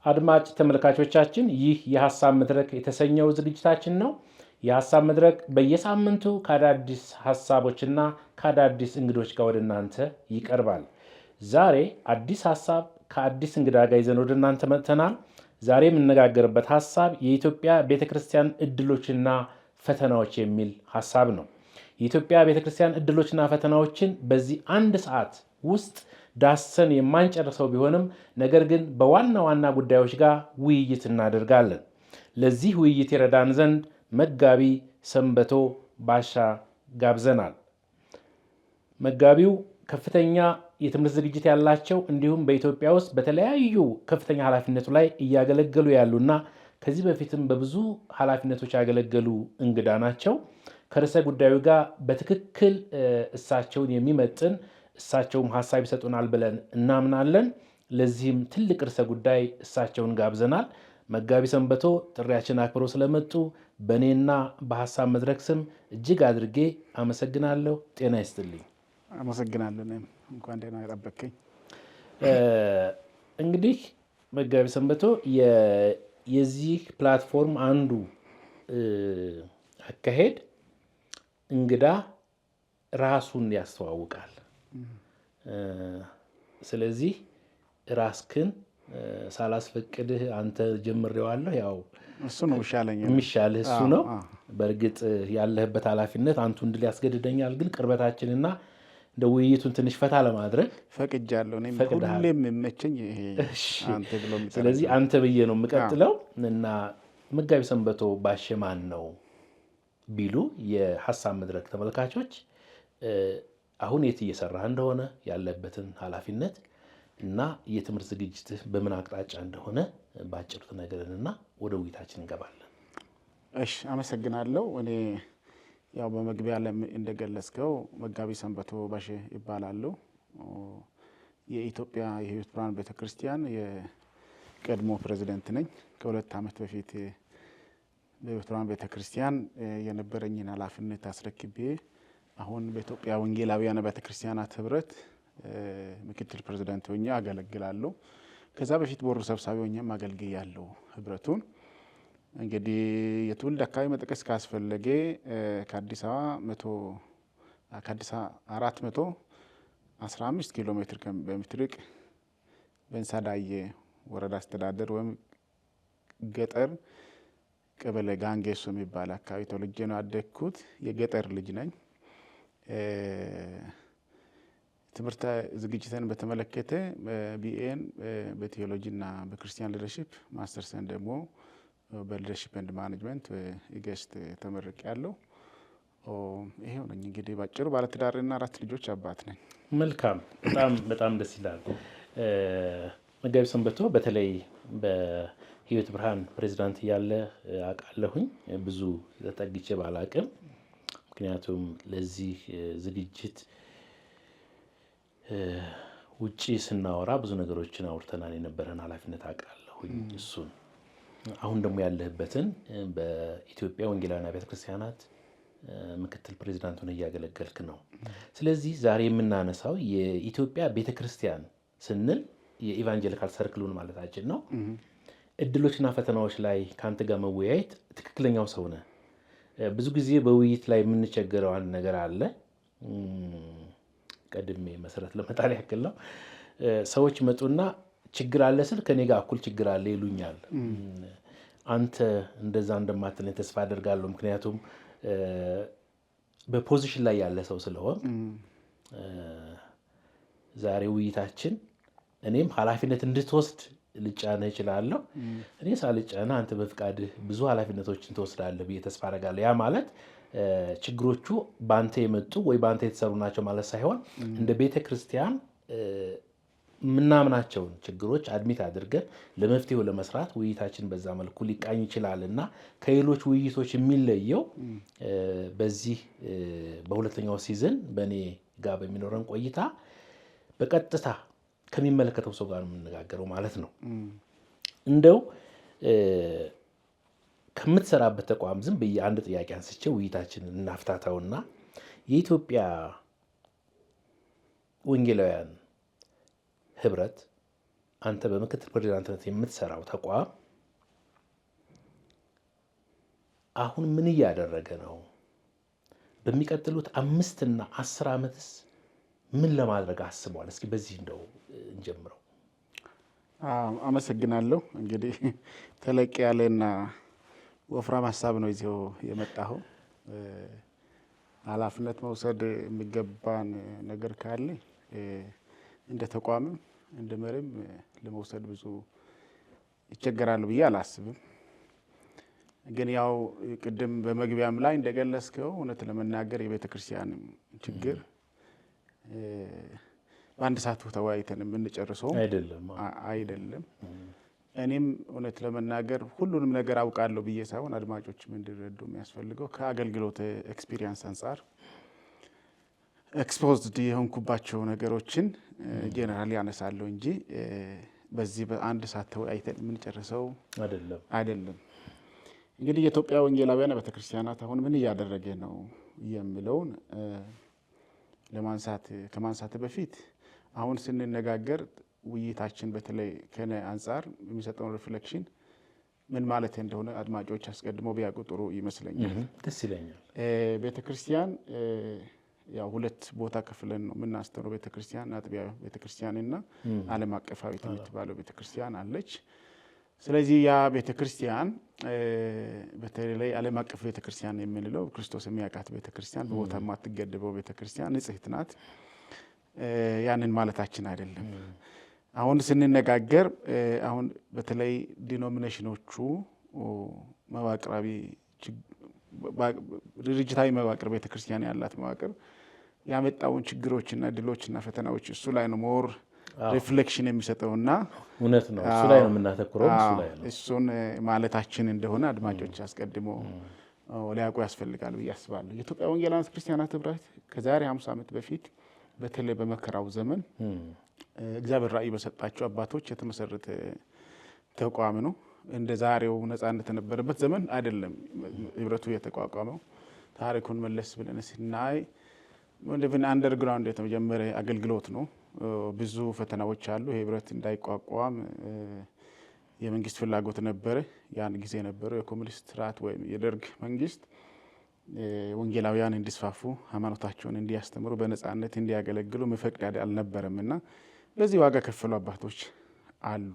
አድማጭ ተመልካቾቻችን ይህ የሐሳብ መድረክ የተሰኘው ዝግጅታችን ነው። የሐሳብ መድረክ በየሳምንቱ ከአዳዲስ ሐሳቦችና ከአዳዲስ እንግዶች ጋር ወደ እናንተ ይቀርባል። ዛሬ አዲስ ሐሳብ ከአዲስ እንግዳ ጋር ይዘን ወደ እናንተ መጥተናል። ዛሬ የምንነጋገርበት ሐሳብ የኢትዮጵያ ቤተክርስቲያን እድሎችና ፈተናዎች የሚል ሐሳብ ነው። የኢትዮጵያ ቤተክርስቲያን እድሎችና ፈተናዎችን በዚህ አንድ ሰዓት ውስጥ ዳሰን የማንጨርሰው ቢሆንም ነገር ግን በዋና ዋና ጉዳዮች ጋር ውይይት እናደርጋለን። ለዚህ ውይይት ይረዳን ዘንድ መጋቢ ሰንበቶ ባሻ ጋብዘናል። መጋቢው ከፍተኛ የትምህርት ዝግጅት ያላቸው እንዲሁም በኢትዮጵያ ውስጥ በተለያዩ ከፍተኛ ኃላፊነቱ ላይ እያገለገሉ ያሉና ከዚህ በፊትም በብዙ ኃላፊነቶች ያገለገሉ እንግዳ ናቸው። ከርዕሰ ጉዳዩ ጋር በትክክል እሳቸውን የሚመጥን እሳቸውም ሐሳብ ይሰጡናል ብለን እናምናለን። ለዚህም ትልቅ ርዕሰ ጉዳይ እሳቸውን ጋብዘናል። መጋቢ ሰንበቶ ጥሪያችን አክብሮ ስለመጡ በእኔና በሐሳብ መድረክ ስም እጅግ አድርጌ አመሰግናለሁ። ጤና ይስጥልኝ። አመሰግናለሁ። እንኳን ደህና ጠበቅከኝ። እንግዲህ መጋቢ ሰንበቶ የዚህ ፕላትፎርም አንዱ አካሄድ እንግዳ ራሱን ያስተዋውቃል። ስለዚህ ራስክን ሳላስፈቅድህ አንተ ጀምሬዋለሁ። ያው እሱ ነው የሚሻልህ እሱ ነው። በእርግጥ ያለህበት ኃላፊነት አንቱ እንድል ያስገድደኛል። ግን ቅርበታችንና እንደ ውይይቱን ትንሽ ፈታ ለማድረግ ፈቅጃለሁ። ሁሌም የሚመቸኝ ይሄ አንተ ብሎ የሚጠራ። ስለዚህ አንተ ብዬ ነው የምቀጥለው እና መጋቢ ሰንበቶ ባሼ ማን ነው ቢሉ የሐሳብ መድረክ ተመልካቾች አሁን የት እየሰራህ እንደሆነ ያለበትን ኃላፊነት እና የትምህርት ዝግጅትህ በምን አቅጣጫ እንደሆነ ባጭሩ ትነግረንና ወደ ውይይታችን እንገባለን። እሺ፣ አመሰግናለሁ። እኔ ያው በመግቢያ ላይ እንደገለጽከው መጋቢ ሰንበቶ ባሼ ይባላሉ። የኢትዮጵያ የሕይወት ብርሃን ቤተክርስቲያን የቀድሞ ፕሬዝዳንት ነኝ። ከ2 ዓመት በፊት በሕይወት ብርሃን ቤተክርስቲያን የነበረኝን ኃላፊነት አስረክቤ አሁን በኢትዮጵያ ወንጌላውያን ቤተክርስቲያናት ህብረት ምክትል ፕሬዝዳንት ሆኜ አገለግላለሁ። ከዛ በፊት ቦርድ ሰብሳቢ ሆኜም አገልግያለሁ ህብረቱን። እንግዲህ የትውልድ አካባቢ መጥቀስ ካስፈለገ ከአዲስ አበባ 415 ኪሎ ሜትር በምትርቅ በእንሳዳዬ ወረዳ አስተዳደር ወይም ገጠር ቀበሌ ጋንጌሶ የሚባል አካባቢ ተወልጄ ነው ያደግኩት። የገጠር ልጅ ነኝ። ትምህርት ዝግጅትን በተመለከተ ቢኤን በቴዎሎጂና በክርስቲያን ሊደርሺፕ ማስተርስን ደግሞ በሊደርሺፕ ኤንድ ማኔጅመንት ኢገስት ተመርቄያለሁ። ይሄው ነኝ እንግዲህ ባጭሩ። ባለትዳርና 4 ልጆች አባት ነኝ። መልካም፣ በጣም ደስ ይላል። መጋቢ ሰንበቶ በተለይ በሕይወት ብርሃን ፕሬዝዳንት እያለ አውቃለሁኝ። ብዙ ተጠግቼ ባላቅም ምክንያቱም ለዚህ ዝግጅት ውጪ ስናወራ ብዙ ነገሮችን አውርተናል። የነበረን ኃላፊነት አውቃለሁኝ እሱን። አሁን ደግሞ ያለህበትን በኢትዮጵያ ወንጌላውያን ቤተክርስቲያናት ምክትል ፕሬዝዳንት ሆነህ እያገለገልክ ነው። ስለዚህ ዛሬ የምናነሳው የኢትዮጵያ ቤተክርስቲያን ስንል የኢቫንጀሊካል ሰርክሉን ማለታችን ነው። እድሎችና ፈተናዎች ላይ ከአንተ ጋር መወያየት ትክክለኛው ሰው ነህ። ብዙ ጊዜ በውይይት ላይ የምንቸገረው አንድ ነገር አለ። ቀድሜ መሰረት ለመጣል ያክል ነው። ሰዎች መጡና ችግር አለ ስል ከኔ ጋር እኩል ችግር አለ ይሉኛል። አንተ እንደዛ እንደማትለኝ ተስፋ አደርጋለሁ። ምክንያቱም በፖዚሽን ላይ ያለ ሰው ስለሆን ዛሬ ውይይታችን እኔም ኃላፊነት እንድትወስድ ልጫነህ እችላለሁ። እኔ ሳልጫነህ አንተ በፍቃድህ ብዙ ኃላፊነቶችን ትወስዳለህ ብዬ ተስፋ አደርጋለሁ። ያ ማለት ችግሮቹ በአንተ የመጡ ወይ በአንተ የተሰሩ ናቸው ማለት ሳይሆን እንደ ቤተ ክርስቲያን የምናምናቸውን ችግሮች አድሚት አድርገን ለመፍትሄው ለመስራት ውይይታችን በዛ መልኩ ሊቃኝ ይችላል እና ከሌሎች ውይይቶች የሚለየው በዚህ በሁለተኛው ሲዝን በእኔ ጋር በሚኖረን ቆይታ በቀጥታ ከሚመለከተው ሰው ጋር የምንነጋገረው ማለት ነው። እንደው ከምትሰራበት ተቋም ዝም ብዬ አንድ ጥያቄ አንስቼ ውይይታችንን እናፍታታውና የኢትዮጵያ ወንጌላውያን ህብረት አንተ በምክትል ፕሬዚዳንትነት የምትሰራው ተቋም አሁን ምን እያደረገ ነው? በሚቀጥሉት 5 እና 10 ዓመትስ ምን ለማድረግ አስበዋል? እስኪ በዚህ እንደው እንጀምረው። አመሰግናለሁ። እንግዲህ ተለቅ ያለና ወፍራም ሀሳብ ነው ይዘው የመጣኸው። ኃላፊነት መውሰድ የሚገባን ነገር ካለ እንደ ተቋምም እንደ መሪም ለመውሰድ ብዙ ይቸገራሉ ብዬ አላስብም። ግን ያው ቅድም በመግቢያም ላይ እንደገለጽከው እውነት ለመናገር የቤተ ክርስቲያን ችግር በአንድ ሰዓት ተወያይተን የምንጨርሰው አይደለም። እኔም እውነት ለመናገር ሁሉንም ነገር አውቃለሁ ብዬ ሳይሆን አድማጮችም እንዲረዱ የሚያስፈልገው ከአገልግሎት ኤክስፒሪየንስ አንጻር ኤክስፖዝድ የሆንኩባቸው ነገሮችን ጄኔራሊ ያነሳለሁ እንጂ በዚህ በአንድ ሰዓት ተወያይተን የምንጨርሰው አይደለም። እንግዲህ የኢትዮጵያ ወንጌላውያን ቤተክርስቲያናት አሁን ምን እያደረገ ነው የሚለውን ከማንሳት በፊት አሁን ስንነጋገር ውይይታችን በተለይ ከኔ አንጻር የሚሰጠውን ሪፍሌክሽን ምን ማለት እንደሆነ አድማጮች አስቀድሞ ቢያውቁ ጥሩ ይመስለኛል። ደስ ይለኛል። ቤተክርስቲያን ያው ሁለት ቦታ ከፍለን ነው የምናስተምረው። ቤተክርስቲያን አጥቢያ ቤተክርስቲያንና ዓለም አቀፋዊት የምትባለው ቤተክርስቲያን አለች። ስለዚህ ያ ቤተክርስቲያን በተለይ ዓለም አቀፍ ቤተክርስቲያን የምንለው ክርስቶስ የሚያውቃት ቤተክርስቲያን በቦታ የማትገደበው ቤተክርስቲያን ንጽሕት ናት። ያንን ማለታችን አይደለም። አሁን ስንነጋገር አሁን በተለይ ዲኖሚኔሽኖቹ መዋቅራዊ ድርጅታዊ መዋቅር ቤተክርስቲያን ያላት መዋቅር ያመጣውን ችግሮችና ድሎችና ፈተናዎች እሱ ላይ ነው ሞር ሪፍሌክሽን የሚሰጠውና እውነት ነው። እሱ ላይ ነው የምናተኩረው። እሱ ላይ ነው እሱን ማለታችን እንደሆነ አድማጮች አስቀድሞ ሊያውቁ ያስፈልጋል ብዬ አስባለሁ። የኢትዮጵያ ወንጌላውያን ክርስቲያናት ህብረት ከዛሬ 50 ዓመት በፊት በተለይ በመከራው ዘመን እግዚአብሔር ራእይ በሰጣቸው አባቶች የተመሰረተ ተቋም ነው። እንደ ዛሬው ነጻነት የነበረበት ዘመን አይደለም ህብረቱ የተቋቋመው። ታሪኩን መለስ ብለን ስናይ ወንድን አንደርግራውንድ የተጀመረ አገልግሎት ነው። ብዙ ፈተናዎች አሉ። ህብረት እንዳይቋቋም የመንግስት ፍላጎት ነበረ። ያን ጊዜ ነበረው የኮሙኒስት ስርዓት ወይም የደርግ መንግስት ወንጌላውያን እንዲስፋፉ ሃይማኖታቸውን እንዲያስተምሩ በነጻነት እንዲያገለግሉ መፈቅድ አልነበረም እና ለዚህ ዋጋ ከፈሉ አባቶች አሉ።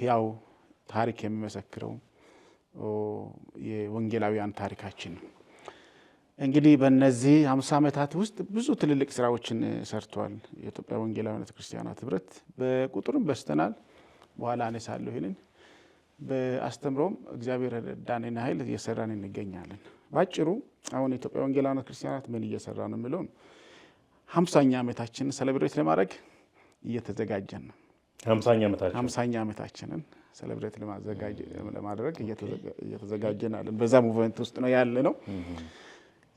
ያው ታሪክ የሚመሰክረው የወንጌላውያን ታሪካችን ነው። እንግዲህ በእነዚህ 50 ዓመታት ውስጥ ብዙ ትልልቅ ስራዎችን ሰርቷል የኢትዮጵያ ወንጌላውያን ክርስቲያናት ህብረት። በቁጥርም በስተናል፣ በኋላ አነሳለሁ ይሄንን። በአስተምሮም እግዚአብሔር ረዳንና ኃይል እየሰራን እንገኛለን። ባጭሩ አሁን የኢትዮጵያ ወንጌላውያን ክርስቲያናት ምን እየሰራ ነው የሚለውን 50ኛ ዓመታችንን ሴሌብሬት ለማድረግ እየተዘጋጀን ነው። 50ኛ ዓመታችንን ሴሌብሬት ለማድረግ እየተዘጋጀን አለን። በዛ ሙቭመንት ውስጥ ነው ያለ ነው።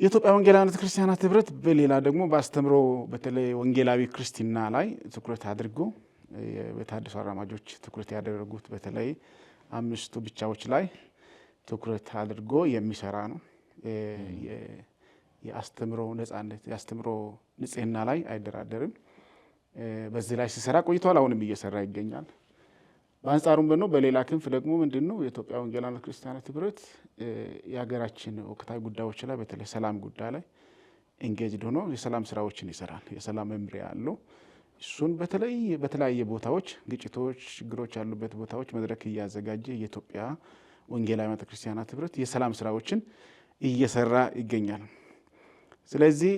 የኢትዮጵያ ወንጌላውያን ክርስቲያናት ህብረት በሌላ ደግሞ በአስተምሮ በተለይ ወንጌላዊ ክርስትና ላይ ትኩረት አድርጎ በተሐድሶ አራማጆች ትኩረት ያደረጉት በተለይ 5 ብቻዎች ላይ ትኩረት አድርጎ የሚሰራ ነው። የአስተምሮ ነጻነት የአስተምሮ ንጽህና ላይ አይደራደርም። በዚህ ላይ ሲሰራ ቆይቷል። አሁንም እየሰራ ይገኛል። በአንጻሩም በሌላ ክንፍ ደግሞ ምንድነው የኢትዮጵያ ወንጌላውያን ክርስቲያናት ህብረት የሀገራችን ወቅታዊ ጉዳዮች ላይ በተለይ ሰላም ጉዳይ ላይ ኤንጌጅድ ሆኖ የሰላም ስራዎችን ይሰራል። የሰላም መምሪያ አለው። እሱን በተለያየ ቦታዎች ግጭቶች፣ ችግሮች ያሉበት ቦታዎች መድረክ እያዘጋጀ የኢትዮጵያ ወንጌላውያን ክርስቲያናት ህብረት የሰላም ስራዎችን እየሰራ ይገኛል። ስለዚህ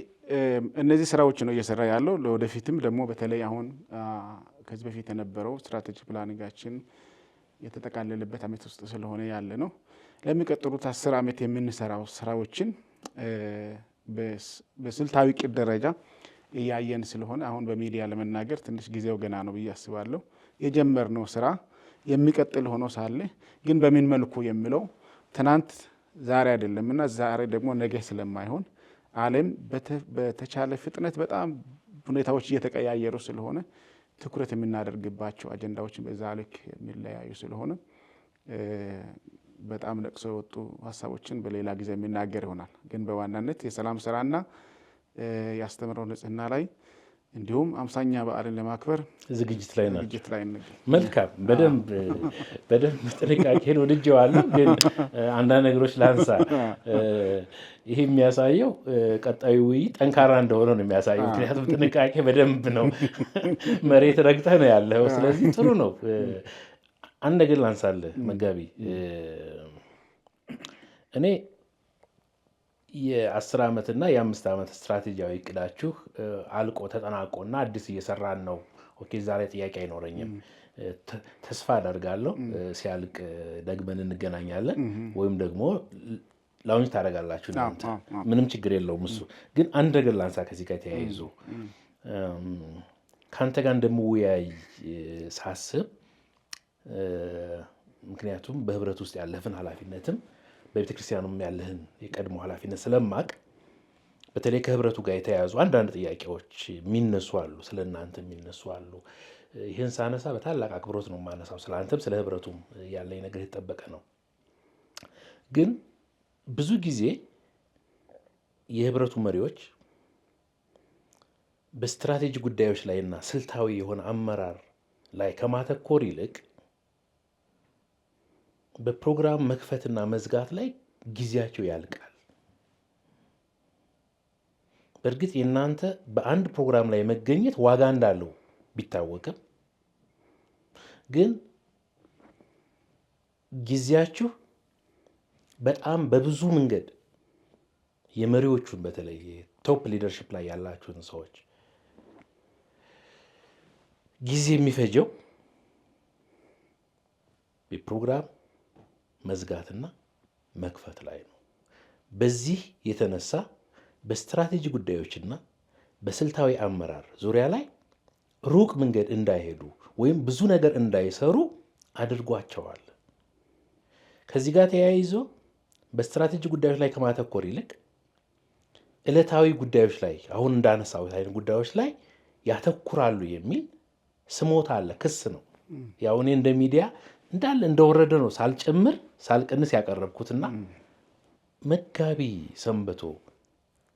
እነዚህ ስራዎች ነው እየሰራ ያለው። ለወደፊትም ደግሞ በተለይ አሁን ከዚህ በፊት የነበረው ስትራቴጂ ፕላኒንጋችን የተጠቃለለበት ዓመት ውስጥ ስለሆነ ያለ ነው። ለሚቀጥሉት 10 ዓመት የምንሰራው ስራዎችን በስልታዊ ቅድ ደረጃ እያየን ስለሆነ አሁን በሚዲያ ለመናገር ትንሽ ጊዜው ገና ነው ብዬ አስባለሁ። የጀመርነው ስራ የሚቀጥል ሆኖ ሳለ ግን በምን መልኩ የሚለው ትናንት ዛሬ አይደለምና ዛሬ ደግሞ ነገ ስለማይሆን ዓለም በተቻለ ፍጥነት በጣም ሁኔታዎች እየተቀያየሩ ስለሆነ ትኩረት የምናደርግባቸው አጀንዳዎችን በዛ ልክ የሚለያዩ ስለሆነ በጣም ነቅሶ የወጡ ሀሳቦችን በሌላ ጊዜ የሚናገር ይሆናል። ግን በዋናነት የሰላም ስራና የአስተምሮ ንጽህና ላይ እንዲሁም 50ኛ በዓልን ለማክበር ዝግጅት ላይ ነው። መልካም። በደንብ ጥንቃቄን ወድጄዋለሁ። ግን አንዳንድ ነገሮች ላንሳ። ይሄ የሚያሳየው ቀጣዩ ውይይት ጠንካራ እንደሆነ ነው የሚያሳየው። ምክንያቱም ጥንቃቄ በደንብ ነው መሬት ረግጠህ ነው ያለው። ስለዚህ ጥሩ ነው። አንድ ነገር ላንሳልህ መጋቢ። እኔ የ10 ዓመትና የ5 ዓመት ስትራቴጂያዊ እቅዳችሁ አልቆ ተጠናቆና አዲስ እየሰራን ነው። ኦኬ፣ ዛሬ ጥያቄ አይኖረኝም። ተስፋ አደርጋለሁ ሲያልቅ ደግመን እንገናኛለን፣ ወይም ደግሞ ላውንች ታደርጋላችሁ እናንተ። ምንም ችግር የለውም እሱ። ግን አንድ ነገር ላንሳ ከዚህ ጋር ተያይዞ ከአንተ ጋር እንደምወያይ ሳስብ፣ ምክንያቱም በህብረት ውስጥ ያለህን ኃላፊነትም በቤተክርስቲያኑም ያለህን የቀድሞ ኃላፊነት ስለማቅ በተለይ ከህብረቱ ጋር የተያያዙ አንዳንድ ጥያቄዎች የሚነሱ አሉ፣ ስለ እናንተ የሚነሱ አሉ። ይህን ሳነሳ በታላቅ አክብሮት ነው የማነሳው። ስለ አንተም ስለ ህብረቱም ያለኝ ነገር የተጠበቀ ነው። ግን ብዙ ጊዜ የህብረቱ መሪዎች በስትራቴጂ ጉዳዮች ላይና ስልታዊ የሆነ አመራር ላይ ከማተኮር ይልቅ በፕሮግራም መክፈትና መዝጋት ላይ ጊዜያቸው ያልቃል። በእርግጥ የእናንተ በአንድ ፕሮግራም ላይ መገኘት ዋጋ እንዳለው ቢታወቅም ግን ጊዜያችሁ በጣም በብዙ መንገድ የመሪዎቹን በተለይ ቶፕ ሊደርሺፕ ላይ ያላችሁን ሰዎች ጊዜ የሚፈጀው የፕሮግራም መዝጋትና መክፈት ላይ ነው። በዚህ የተነሳ በስትራቴጂ ጉዳዮችና በስልታዊ አመራር ዙሪያ ላይ ሩቅ መንገድ እንዳይሄዱ ወይም ብዙ ነገር እንዳይሰሩ አድርጓቸዋል። ከዚህ ጋር ተያይዞ በስትራቴጂ ጉዳዮች ላይ ከማተኮር ይልቅ ዕለታዊ ጉዳዮች ላይ አሁን እንዳነሳሁት አይነት ጉዳዮች ላይ ያተኩራሉ የሚል ስሞታ አለ፣ ክስ ነው። ያው እኔ እንደ ሚዲያ እንዳለ እንደወረደ ነው ሳልጨምር ሳልቀንስ ያቀረብኩትና መጋቢ ሰንበቶ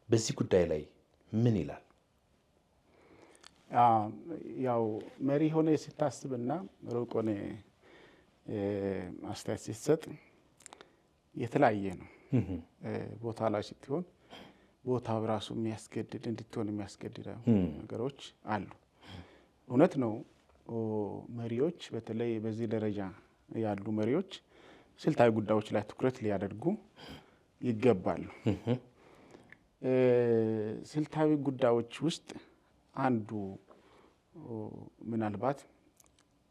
በዚህ ጉዳይ ላይ ምን ይላል? ያው መሪ ሆነ ስታስብና ሩቅ ሆነ አስተያየት ሲሰጥ የተለያየ ነው። ቦታ ላይ ስትሆን ቦታው ራሱ የሚያስገድድ እንድትሆን የሚያስገድድ ነገሮች አሉ። እውነት ነው። መሪዎች በተለይ በዚህ ደረጃ ያሉ መሪዎች ስልታዊ ጉዳዮች ላይ ትኩረት ሊያደርጉ ይገባሉ። ስልታዊ ጉዳዮች ውስጥ አንዱ ምናልባት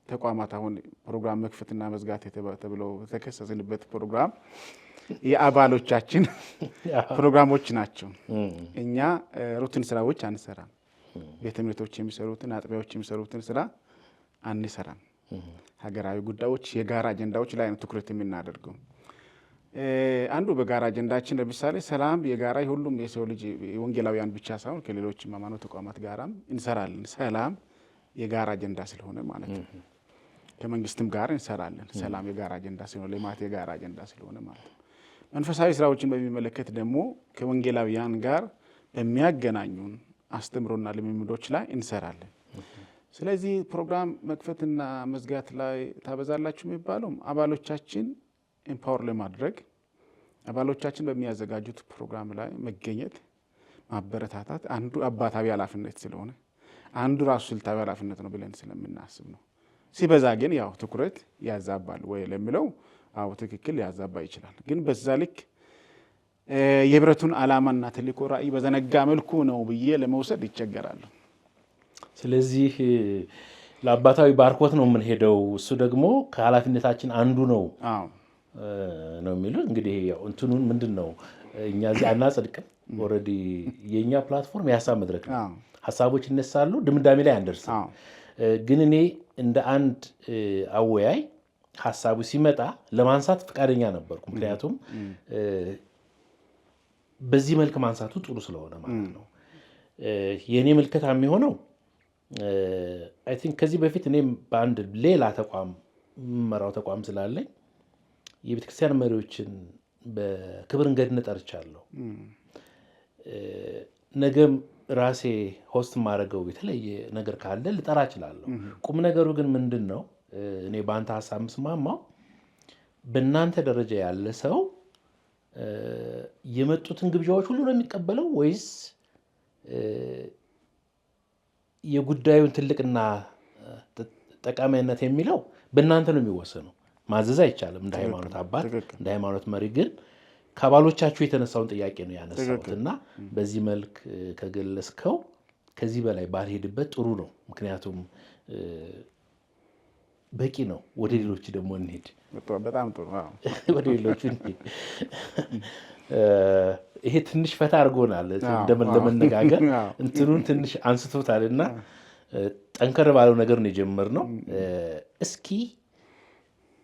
ተቋማት አሁን ፕሮግራም መክፈትና መዝጋት ተብለው የተከሰስንበት ፕሮግራም የአባሎቻችን ፕሮግራሞች ናቸው። እኛ ሩቲን ስራዎች አንሰራም። ቤተ እምነቶች የሚሰሩትን፣ አጥቢያዎች የሚሰሩትን ስራ አንሰራም። ሀገራዊ ጉዳዮች፣ የጋራ አጀንዳዎች ላይ ነው ትኩረት የምናደርገው። አንዱ በጋራ አጀንዳችን ለምሳሌ ሰላም የጋራ የሁሉም የሰው ልጅ ወንጌላውያን ብቻ ሳይሆን ከሌሎች ሃይማኖት ተቋማት ጋራም እንሰራለን። ሰላም የጋራ አጀንዳ ስለሆነ ማለት ነው። ከመንግስትም ጋር እንሰራለን። ሰላም የጋራ አጀንዳ ስለሆነ፣ ልማት የጋራ አጀንዳ ስለሆነ ማለት ነው። መንፈሳዊ ስራዎችን በሚመለከት ደግሞ ከወንጌላውያን ጋር በሚያገናኙን አስተምሮና ልምምዶች ላይ እንሰራለን። ስለዚህ ፕሮግራም መክፈትና መዝጋት ላይ ታበዛላችሁ የሚባለው አባሎቻችን ኤምፓወር ለማድረግ አባሎቻችን በሚያዘጋጁት ፕሮግራም ላይ መገኘት፣ ማበረታታት አንዱ አባታዊ ኃላፊነት ስለሆነ አንዱ ራሱ ስልታዊ ኃላፊነት ነው ብለን ስለምናስብ ነው። ሲበዛ ግን ያው ትኩረት ያዛባል ወይ ለሚለው አዎ ትክክል ያዛባ ይችላል። ግን በዛ ልክ የህብረቱን ዓላማና ተልዕኮ ራዕይ በዘነጋ መልኩ ነው ብዬ ለመውሰድ ይቸገራሉ። ስለዚህ ለአባታዊ ባርኮት ነው የምንሄደው፣ እሱ ደግሞ ከኃላፊነታችን አንዱ ነው ነው የሚሉት። እንግዲህ ያው እንትኑን ምንድን ነው እኛ እዚህ አናጸድቅም። ኦልሬዲ የእኛ ፕላትፎርም የሀሳብ መድረክ ነው። ሀሳቦች ይነሳሉ፣ ድምዳሜ ላይ አንደርስም። ግን እኔ እንደ አንድ አወያይ ሀሳቡ ሲመጣ ለማንሳት ፈቃደኛ ነበርኩ። ምክንያቱም በዚህ መልክ ማንሳቱ ጥሩ ስለሆነ ማለት ነው። የእኔ ምልከታ የሚሆነው አይ ቲንክ ከዚህ በፊት እኔም በአንድ ሌላ ተቋም መራው ተቋም ስላለኝ የቤተክርስቲያን መሪዎችን በክብር እንግድነት ጠርቻለሁ። ነገም ራሴ ሆስት ማድረገው የተለየ ነገር ካለ ልጠራ እችላለሁ። ቁም ነገሩ ግን ምንድን ነው? እኔ በአንተ ሀሳብ ምስማማው በእናንተ ደረጃ ያለ ሰው የመጡትን ግብዣዎች ሁሉ ነው የሚቀበለው ወይስ የጉዳዩን ትልቅና ጠቃሚነት የሚለው በእናንተ ነው የሚወሰነው? ማዘዝ አይቻልም እንደ ሃይማኖት አባት፣ እንደ ሃይማኖት መሪ ግን ከአባሎቻችሁ የተነሳውን ጥያቄ ነው ያነሳሁት እና በዚህ መልክ ከገለጽከው ከዚህ በላይ ባልሄድበት ጥሩ ነው። ምክንያቱም በቂ ነው። ወደ ሌሎች ደግሞ እንሄድ። በጣም ጥሩ። ወደ ሌሎች እንሄድ። ይሄ ትንሽ ፈታ አድርጎናል። ለመነጋገር እንትኑን ትንሽ አንስቶታል እና ጠንከር ባለው ነገር ነው የጀመርነው። እስኪ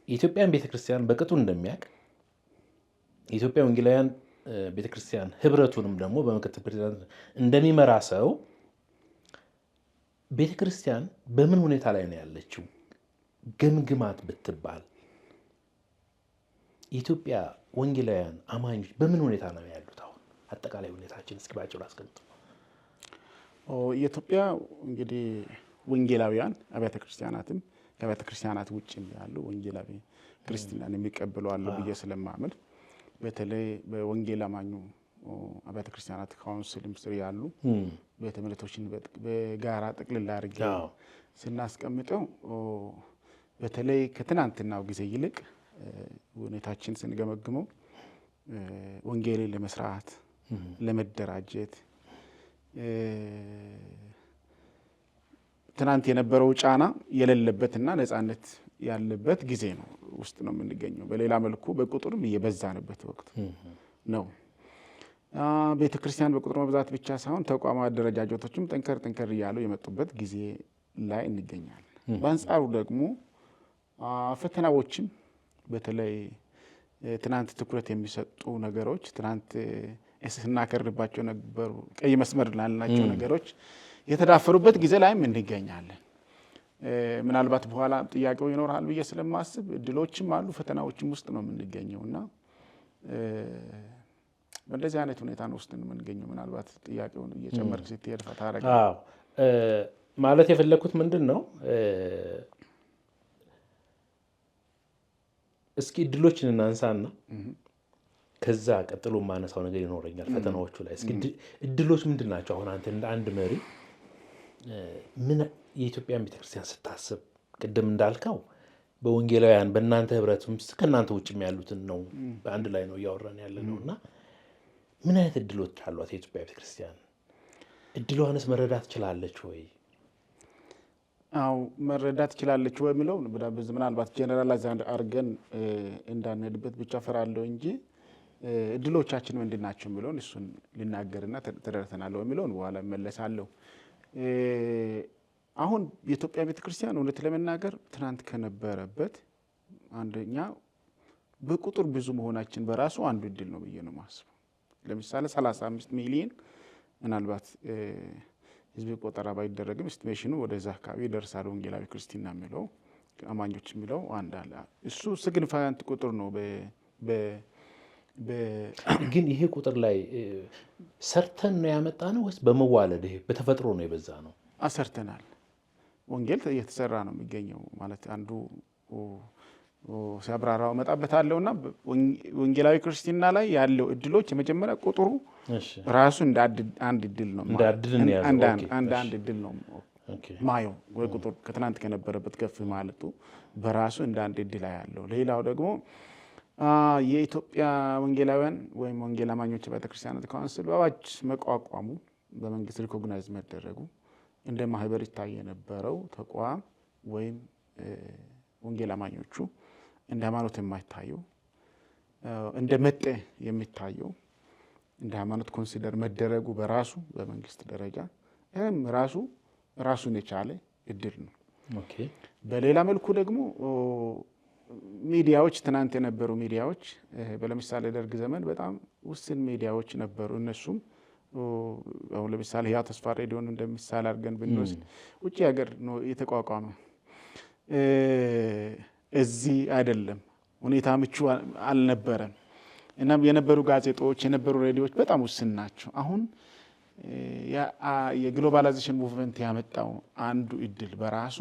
የኢትዮጵያን ቤተክርስቲያን በቅጡ እንደሚያውቅ የኢትዮጵያ ወንጌላውያን ቤተክርስቲያን ህብረቱንም ደግሞ በምክትል ፕሬዚዳንት እንደሚመራ ሰው ቤተክርስቲያን በምን ሁኔታ ላይ ነው ያለችው? ገምግማት ብትባል የኢትዮጵያ ወንጌላውያን አማኞች በምን ሁኔታ ነው ያሉት? አሁን አጠቃላይ ሁኔታችን እስኪ ባጭሩ አስቀምጡ። የኢትዮጵያ እንግዲህ ወንጌላውያን አብያተ ክርስቲያናትም ከአብያተ ክርስቲያናት ውጭም ያሉ ወንጌላዊ ክርስትናን የሚቀበሉ አሉ ብዬ ስለማምን በተለይ በወንጌል አማኙ አብያተ ክርስቲያናት ካውንስልም ስር ያሉ ቤተ እምነቶችን በጋራ ጥቅልል አድርጌ ስናስቀምጠው በተለይ ከትናንትናው ጊዜ ይልቅ ሁኔታችን ስንገመግመው ወንጌልን ለመስራት ለመደራጀት ትናንት የነበረው ጫና የሌለበትና ነፃነት ያለበት ጊዜ ነው ውስጥ ነው የምንገኘው። በሌላ መልኩ በቁጥርም እየበዛንበት ወቅት ነው። ቤተ ክርስቲያን በቁጥር መብዛት ብቻ ሳይሆን ተቋማት አደረጃጀቶችም ጠንከር እያሉ የመጡበት ጊዜ ላይ እንገኛለን። በአንጻሩ ደግሞ ፈተናዎችም በተለይ ትናንት ትኩረት የሚሰጡ ነገሮች ትናንት ስናከርባቸው ነበሩ ቀይ መስመር ላልናቸው ነገሮች የተዳፈሩበት ጊዜ ላይም እንገኛለን። ምናልባት በኋላ ጥያቄው ይኖራል ብዬ ስለማስብ እድሎችም አሉ ፈተናዎችም ውስጥ ነው የምንገኘው እና በእንደዚህ አይነት ሁኔታ ነው ውስጥ የምንገኘው። ምናልባት ጥያቄውን እየጨመርክ ስትሄድ ፈታ አደረገ ማለት የፈለኩት ምንድን ነው፣ እስኪ እድሎችን እናንሳና ከዛ ቀጥሎ ማነሳው ነገር ይኖረኛል ፈተናዎቹ ላይ። እስኪ እድሎች ምንድን ናቸው? አሁን አንተ እንደ አንድ መሪ ምን የኢትዮጵያን ቤተክርስቲያን ስታስብ ቅድም እንዳልከው በወንጌላውያን በእናንተ ህብረትም ከእናንተ ውጭም ያሉትን ነው በአንድ ላይ ነው እያወራን ያለ ነው እና ምን አይነት እድሎች አሏት የኢትዮጵያ ቤተክርስቲያን? እድሏንስ መረዳት ትችላለች ወይ? አው መረዳት ትችላለች ወይ የሚለው ምናልባት ጀነራላይዝ አድርገን እንዳንሄድበት ብቻ ፈራለሁ እንጂ እድሎቻችን ምንድን ናቸው የሚለውን እሱን ልናገርና ተደርተናል የሚለውን በኋላ እመለሳለሁ። አሁን የኢትዮጵያ ቤተክርስቲያን እውነት ለመናገር ትናንት ከነበረበት አንደኛ በቁጥር ብዙ መሆናችን በራሱ አንዱ እድል ነው ብዬ ነው የማስበው። ለምሳሌ 35 ሚሊዮን ምናልባት ህዝብ ቆጠራ ባይደረግም ኤስቲሜሽኑ ወደዛ አካባቢ ይደርሳል። ወንጌላዊ ክርስትና የሚለው አማኞች የሚለው አንድ አለ። እሱ ሲግኒፋይንት ቁጥር ነው። ግን ይሄ ቁጥር ላይ ሰርተን ነው ያመጣ ነው ወይስ በመዋለድ ይሄ በተፈጥሮ ነው የበዛ ነው? አሰርተናል። ወንጌል እየተሰራ ነው የሚገኘው ማለት አንዱ ሲያብራራው መጣበታለሁና ወንጌላዊ ክርስትና ላይ ያለው እድሎች የመጀመሪያ ቁጥሩ ራሱ እንደ አንድ እድል ነው አንድ እድል ነው ማየው ወይ ቁጥር ከትናንት ከነበረበት ከፍ ማለቱ በራሱ እንደ አንድ እድል ያለው። ሌላው ደግሞ የኢትዮጵያ ወንጌላውያን ወይም ወንጌል አማኞች ቤተክርስቲያናት ካውንስል በአዋጅ መቋቋሙ በመንግስት ሪኮግናይዝ መደረጉ እንደ ማህበር ይታይ የነበረው ተቋም ወይም ወንጌል አማኞቹ እንደ ሃይማኖት የማይታየው እንደ መጤ የሚታየው እንደ ሃይማኖት ኮንሲደር መደረጉ በራሱ በመንግስት ደረጃ ይሄም ራሱን የቻለ እድል ነው። በሌላ መልኩ ደግሞ ሚዲያዎች ትናንት የነበሩ ሚዲያዎች ለምሳሌ ደርግ ዘመን በጣም ውስን ሚዲያዎች ነበሩ። እነሱም አሁን ለምሳሌ ያ ተስፋ ሬዲዮን እንደምሳሌ አድርገን ብንወስድ ውጪ ሀገር ነው የተቋቋመው። እዚህ አይደለም፣ ሁኔታ ምቹ አልነበረም። እናም የነበሩ ጋዜጦች የነበሩ ሬዲዮዎች በጣም ውስን ናቸው። አሁን የግሎባላይዜሽን ሙቭመንት ያመጣው አንዱ እድል በራሱ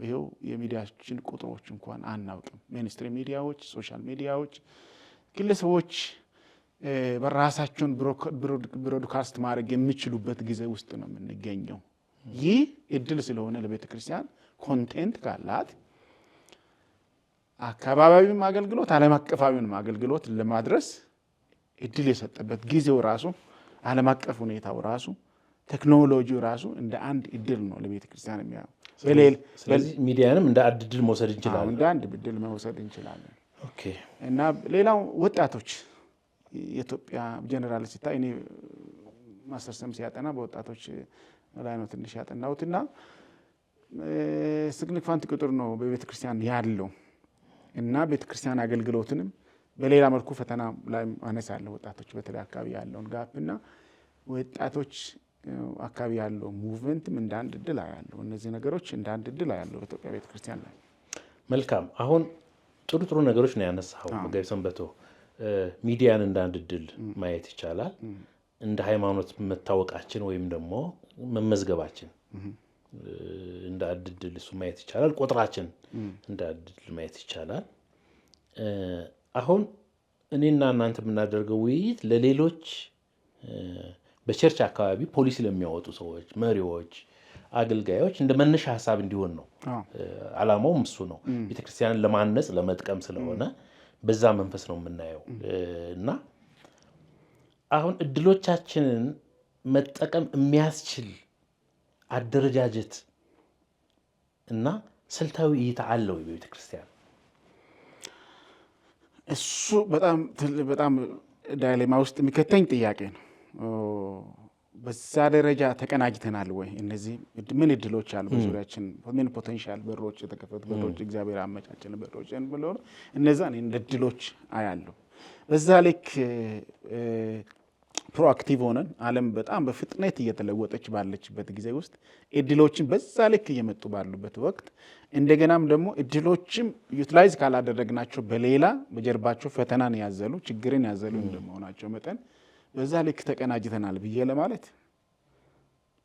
ይኸው የሚዲያችን ቁጥሮች እንኳን አናውቅም። ሚኒስትሪ ሚዲያዎች፣ ሶሻል ሚዲያዎች፣ ግለሰቦች በራሳቸውን ብሮድካስት ማድረግ የሚችሉበት ጊዜ ውስጥ ነው የምንገኘው። ይህ እድል ስለሆነ ለቤተ ክርስቲያን ኮንቴንት ካላት አካባቢውም አገልግሎት ዓለም አቀፋዊንም አገልግሎት ለማድረስ እድል የሰጠበት ጊዜው ራሱ ዓለም አቀፍ ሁኔታው ራሱ ቴክኖሎጂው ራሱ እንደ አንድ እድል ነው ለቤተ ክርስቲያን የሚያው። ስለዚህ ሚዲያንም እንደ አንድ እድል መውሰድ እንችላለን። እንደ አንድ እድል መውሰድ እንችላለን። ኦኬ። እና ሌላው ወጣቶች የኢትዮጵያ ጀነራል ሲታይ እኔ ማስተርሰም ሲያጠና በወጣቶች ላይ ነው ትንሽ ያጠናሁትና ሲግኒፊካንት ቁጥር ነው በቤተ ክርስቲያን ያለው እና ቤተ ክርስቲያን አገልግሎትንም በሌላ መልኩ ፈተና ላይ አነሳለሁ። ወጣቶች በተለይ አካባቢ ያለውን ጋፕና ወጣቶች አካባቢ ያለው ሙቭመንትም እንደ አንድ እድል አያለሁ። እነዚህ ነገሮች እንደ አንድ እድል አያለሁ በኢትዮጵያ ቤተ ክርስቲያን ላይ። መልካም። አሁን ጥሩ ነገሮች ነው ያነሳኸው መጋቢ ሰንበቶ። ሚዲያን እንደ አንድ እድል ማየት ይቻላል። እንደ ሃይማኖት መታወቃችን ወይም ደግሞ መመዝገባችን እንደ አንድ እድል እሱ ማየት ይቻላል። ቁጥራችን እንደ አንድ እድል ማየት ይቻላል። አሁን እኔና እናንተ የምናደርገው ውይይት ለሌሎች በቸርች አካባቢ ፖሊሲ ለሚያወጡ ሰዎች፣ መሪዎች፣ አገልጋዮች እንደ መነሻ ሀሳብ እንዲሆን ነው። ዓላማውም እሱ ነው። ቤተክርስቲያንን ለማነጽ ለመጥቀም ስለሆነ በዛ መንፈስ ነው የምናየው እና አሁን እድሎቻችንን መጠቀም የሚያስችል አደረጃጀት እና ስልታዊ እይታ አለው የቤተክርስቲያን። እሱ በጣም ዳይሌማ ውስጥ የሚከተኝ ጥያቄ ነው። በዛ ደረጃ ተቀናጅተናል ወይ? እነዚህ ምን እድሎች አሉ በዙሪያችን? ምን ፖቴንሻል በሮች፣ የተከፈቱ በሮች፣ እግዚአብሔር አመቻችን በሮች ብሎ እነዛን እንደ እድሎች አያለሁ። በዛ ልክ ፕሮአክቲቭ ሆነን ዓለም በጣም በፍጥነት እየተለወጠች ባለችበት ጊዜ ውስጥ እድሎችን በዛ ልክ እየመጡ ባሉበት ወቅት እንደገናም ደግሞ እድሎችም ዩቲላይዝ ካላደረግናቸው በሌላ በጀርባቸው ፈተናን ያዘሉ ችግርን ያዘሉ እንደመሆናቸው መጠን በዛ ልክ ተቀናጅተናል ብዬ ለማለት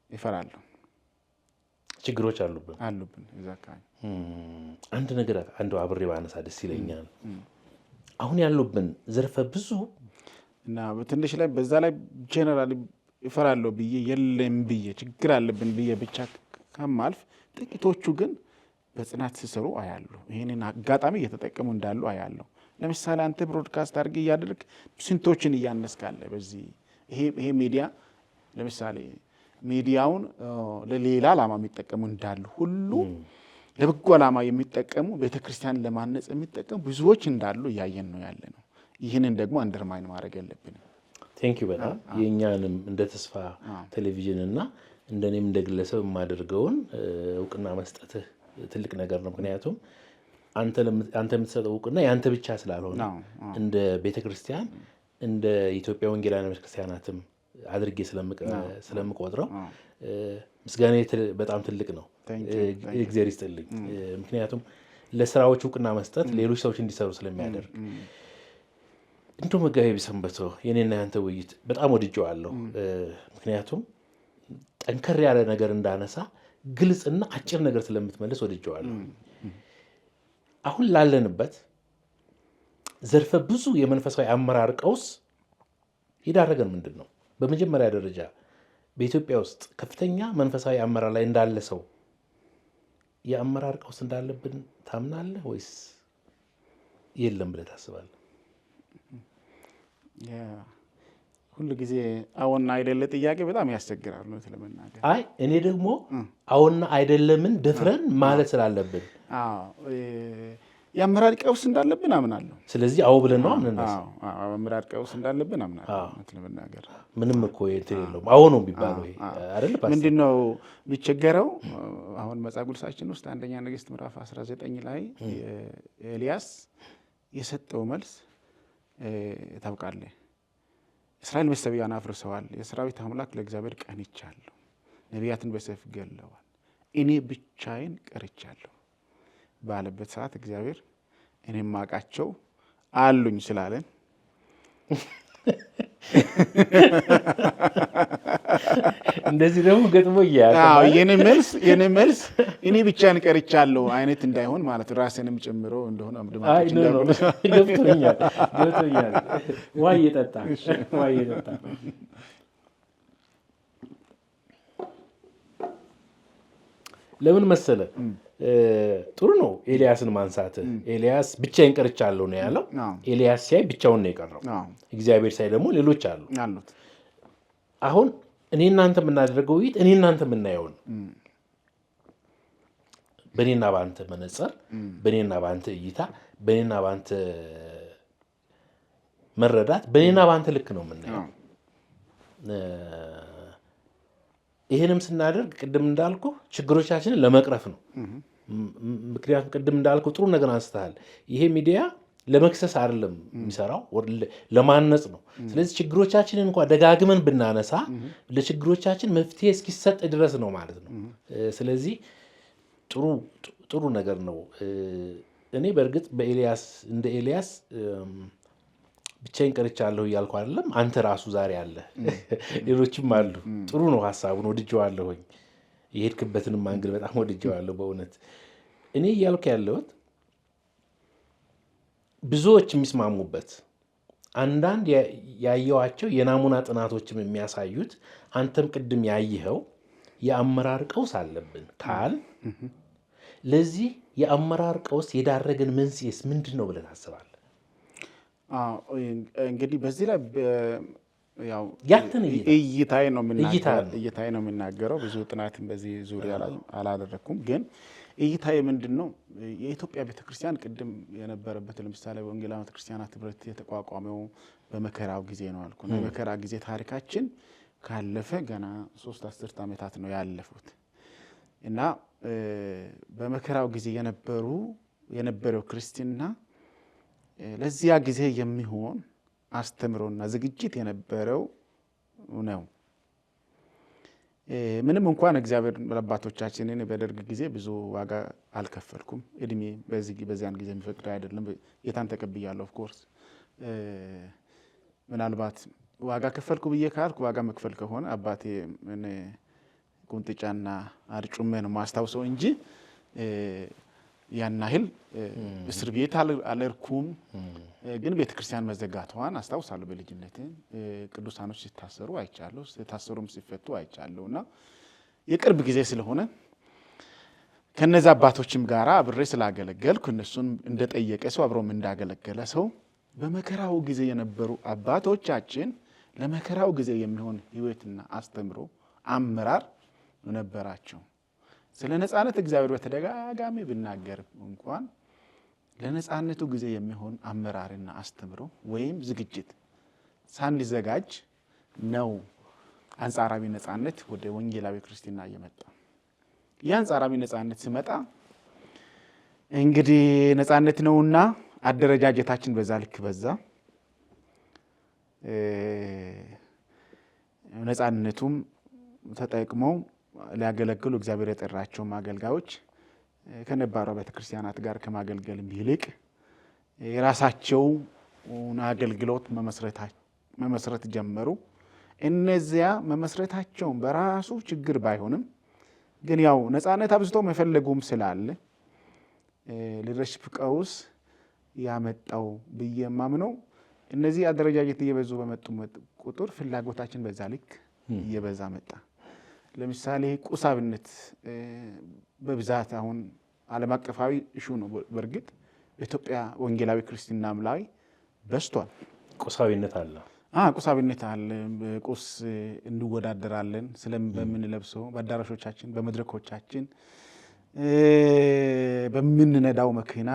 ይፈራለሁ። ችግሮች አሉብን እዛ አካባቢ። አንድ ነገር አብሬ ባነሳ ደስ ይለኛል። አሁን ያሉብን ዘርፈ ብዙ እና በትንሽ ላይ በዛ ላይ ጄኔራሊ ይፈራለሁ ብዬ የለም ብዬ ችግር አለብን ብዬ ብቻ ከማልፍ ጥቂቶቹ ግን በጽናት ሲሰሩ አያለሁ። ይህንን አጋጣሚ እየተጠቀሙ እንዳሉ አያለሁ። ለምሳሌ አንተ ብሮድካስት አድርገህ እያደረግ ስንቶችን እያነስካለ በዚህ ይሄ ሚዲያ ለምሳሌ ሚዲያውን ለሌላ ዓላማ የሚጠቀሙ እንዳሉ ሁሉ ለበጎ ዓላማ የሚጠቀሙ ቤተክርስቲያን ለማነጽ የሚጠቀሙ ብዙዎች እንዳሉ እያየን ነው ያለ ነው። ይህንን ደግሞ አንደርማይን ማድረግ የለብንም። ቴንክ ዩ በጣም የእኛንም እንደ ተስፋ ቴሌቪዥን እና እንደኔም እንደ ግለሰብ የማደርገውን እውቅና መስጠትህ ትልቅ ነገር ነው። ምክንያቱም አንተ የምትሰጠው እውቅና የአንተ ብቻ ስላልሆነ እንደ ቤተክርስቲያን እንደ ኢትዮጵያ ወንጌላውያን ቤተክርስቲያናትም አድርጌ ስለምቆጥረው ምስጋና በጣም ትልቅ ነው። እግዚአብሔር ይስጥልኝ። ምክንያቱም ለስራዎች እውቅና መስጠት ሌሎች ሰዎች እንዲሰሩ ስለሚያደርግ እንደው መጋቢ ሰንበቶ የኔና ያንተ ውይይት በጣም ወድጄዋለሁ። ምክንያቱም ጠንከር ያለ ነገር እንዳነሳ ግልጽና አጭር ነገር ስለምትመልስ ወድጄዋለሁ። አሁን ላለንበት ዘርፈ ብዙ የመንፈሳዊ አመራር ቀውስ ይዳረገን ምንድን ነው? በመጀመሪያ ደረጃ በኢትዮጵያ ውስጥ ከፍተኛ መንፈሳዊ አመራር ላይ እንዳለ ሰው የአመራር ቀውስ እንዳለብን ታምናለህ ወይስ የለም ብለህ ታስባለህ? ሁሉ ጊዜ አዎና አይደለ ጥያቄ በጣም ያስቸግራል ነው ለመናገር። አይ እኔ ደግሞ አዎና አይደለምን ደፍረን ማለት ስላለብን የአመራር ቀውስ እንዳለብን አምናለሁ። ስለዚህ አዎ ብለን ነው አምነናል። የአመራር ቀውስ እንዳለብን አምናለሁ ለመናገር። ምንም እኮ የለም አዎ ነው የሚባለው ይሄ አይደል? ምንድነው የሚቸገረው? አሁን መጽሐፍ ቅዱሳችን ውስጥ አንደኛ ነገሥት ምዕራፍ 19 ላይ ኤልያስ የሰጠው መልስ ታውቃለህ። እስራኤል መሰዊያን አፍርሰዋል፣ የሰራዊት አምላክ ለእግዚአብሔር ቀንቻለሁ፣ ነቢያትን በሰይፍ ገለዋል፣ እኔ ብቻዬን ቀርቻለሁ ባለበት ሰዓት እግዚአብሔር እኔም ማቃቸው አሉኝ ስላለን እንደዚህ ደግሞ ገጥሞ የኔ መልስ እኔ ብቻን ቀርቻለሁ አይነት እንዳይሆን ማለት ራስንም ጨምሮ እንደሆነ አምድማቶች ገብቶኛል። ውሃ እየጠጣ ለምን መሰለ ጥሩ ነው ኤልያስን ማንሳት። ኤልያስ ብቻዬን ቀርቻለሁ ነው ያለው። ኤልያስ ሲያይ ብቻውን ነው የቀረው። እግዚአብሔር ሲያይ ደግሞ ሌሎች አሉ። አሁን እኔ እናንተ የምናደርገው ውይይት እኔ እናንተ የምናየው ነው። በእኔና በአንተ መነጽር፣ በእኔና በአንተ እይታ፣ በእኔና በአንተ መረዳት፣ በእኔና በአንተ ልክ ነው የምናየው። ይህንም ስናደርግ ቅድም እንዳልኩ ችግሮቻችንን ለመቅረፍ ነው። ምክንያቱም ቅድም እንዳልኩ ጥሩ ነገር አንስተሃል። ይሄ ሚዲያ ለመክሰስ አይደለም የሚሰራው፣ ለማነጽ ነው። ስለዚህ ችግሮቻችንን እንኳን ደጋግመን ብናነሳ ለችግሮቻችን መፍትሄ እስኪሰጥ ድረስ ነው ማለት ነው። ስለዚህ ጥሩ ነገር ነው። እኔ በእርግጥ እንደ ኤልያስ ብቻዬን ቀርቻለሁ እያልኩ አይደለም። አንተ ራሱ ዛሬ አለ፣ ሌሎችም አሉ። ጥሩ ነው ሀሳቡን ወድጀዋለሁኝ። የሄድክበትንም አንግል በጣም ወድጀዋለሁ በእውነት። እኔ እያልኩ ያለሁት ብዙዎች የሚስማሙበት አንዳንድ ያየዋቸው የናሙና ጥናቶችም የሚያሳዩት አንተም ቅድም ያየኸው የአመራር ቀውስ አለብን ካል ለዚህ የአመራር ቀውስ የዳረገን መንስኤስ ምንድን ነው ብለህ ታስባለህ? እንግዲህ በዚህ ላይ ያንተን እይታዬ ነው የምናገረው። ብዙ ጥናትን በዚህ ዙሪያ ላይ አላደረግኩም፣ ግን እይታዬ ምንድን ነው? የኢትዮጵያ ቤተክርስቲያን ቅድም የነበረበት ለምሳሌ ወንጌላውያን ቤተክርስቲያናት ህብረት የተቋቋመው በመከራው ጊዜ ነው አልኩ። በመከራ ጊዜ ታሪካችን ካለፈ ገና 3 አስርት ዓመታት ነው ያለፉት እና በመከራው ጊዜ የነበረው ክርስትና ለዚያ ጊዜ የሚሆን አስተምሮና ዝግጅት የነበረው ነው። ምንም እንኳን እግዚአብሔር አባቶቻችንን በደርግ ጊዜ ብዙ ዋጋ አልከፈልኩም። እድሜ በዚያን ጊዜ የሚፈቅድ አይደለም። ጌታን ተቀብያለሁ። ኦፍኮርስ ምናልባት ዋጋ ከፈልኩ ብዬ ካልኩ ዋጋ መክፈል ከሆነ አባቴ ቁንጥጫና አርጩሜ ነው ማስታውሰው እንጂ ያን ያህል እስር ቤት አልሄድኩም። ግን ቤተክርስቲያን መዘጋቷን አስታውሳለሁ። በልጅነት ቅዱሳኖች ሲታሰሩ አይቻለሁ፣ ሲታሰሩም ሲፈቱ አይቻለሁ። እና የቅርብ ጊዜ ስለሆነ ከነዛ አባቶችም ጋር አብሬ ስላገለገልኩ እነሱን እንደጠየቀ ሰው አብሮም እንዳገለገለ ሰው በመከራው ጊዜ የነበሩ አባቶቻችን ለመከራው ጊዜ የሚሆን ሕይወትና አስተምሮ አመራር ነበራቸው። ስለ ነጻነት እግዚአብሔር በተደጋጋሚ ብናገር እንኳን ለነጻነቱ ጊዜ የሚሆን አመራርና አስተምሮ ወይም ዝግጅት ሳንዘጋጅ ነው አንጻራዊ ነጻነት ወደ ወንጌላዊ ክርስትና እየመጣ። የአንጻራዊ ነጻነት ሲመጣ እንግዲህ ነጻነት ነውና አደረጃጀታችን በዛ ልክ በዛ። ነጻነቱም ተጠቅመው ሊያገለግሉ እግዚአብሔር የጠራቸው አገልጋዮች ከነባሯ ቤተክርስቲያናት ጋር ከማገልገልም ይልቅ የራሳቸውን አገልግሎት መመስረት ጀመሩ። እነዚያ መመስረታቸውን በራሱ ችግር ባይሆንም ግን ያው ነጻነት አብዝቶ መፈለጉም ስላለ ሊደርሺፕ ቀውስ ያመጣው ብዬ የማምነው እነዚህ አደረጃጀት እየበዙ በመጡ ቁጥር ፍላጎታችን በዛ ልክ እየበዛ መጣ። ለምሳሌ ቁሳዊነት በብዛት አሁን ዓለም አቀፋዊ ኢሹ ነው። በእርግጥ በኢትዮጵያ ወንጌላዊ ክርስትናም ላይ በዝቷል። ቁሳዊነት አለ። ቁሳዊነት አለ። ቁስ እንወዳደራለን በምንለብሰው፣ በአዳራሾቻችን፣ በመድረኮቻችን፣ በምንነዳው መኪና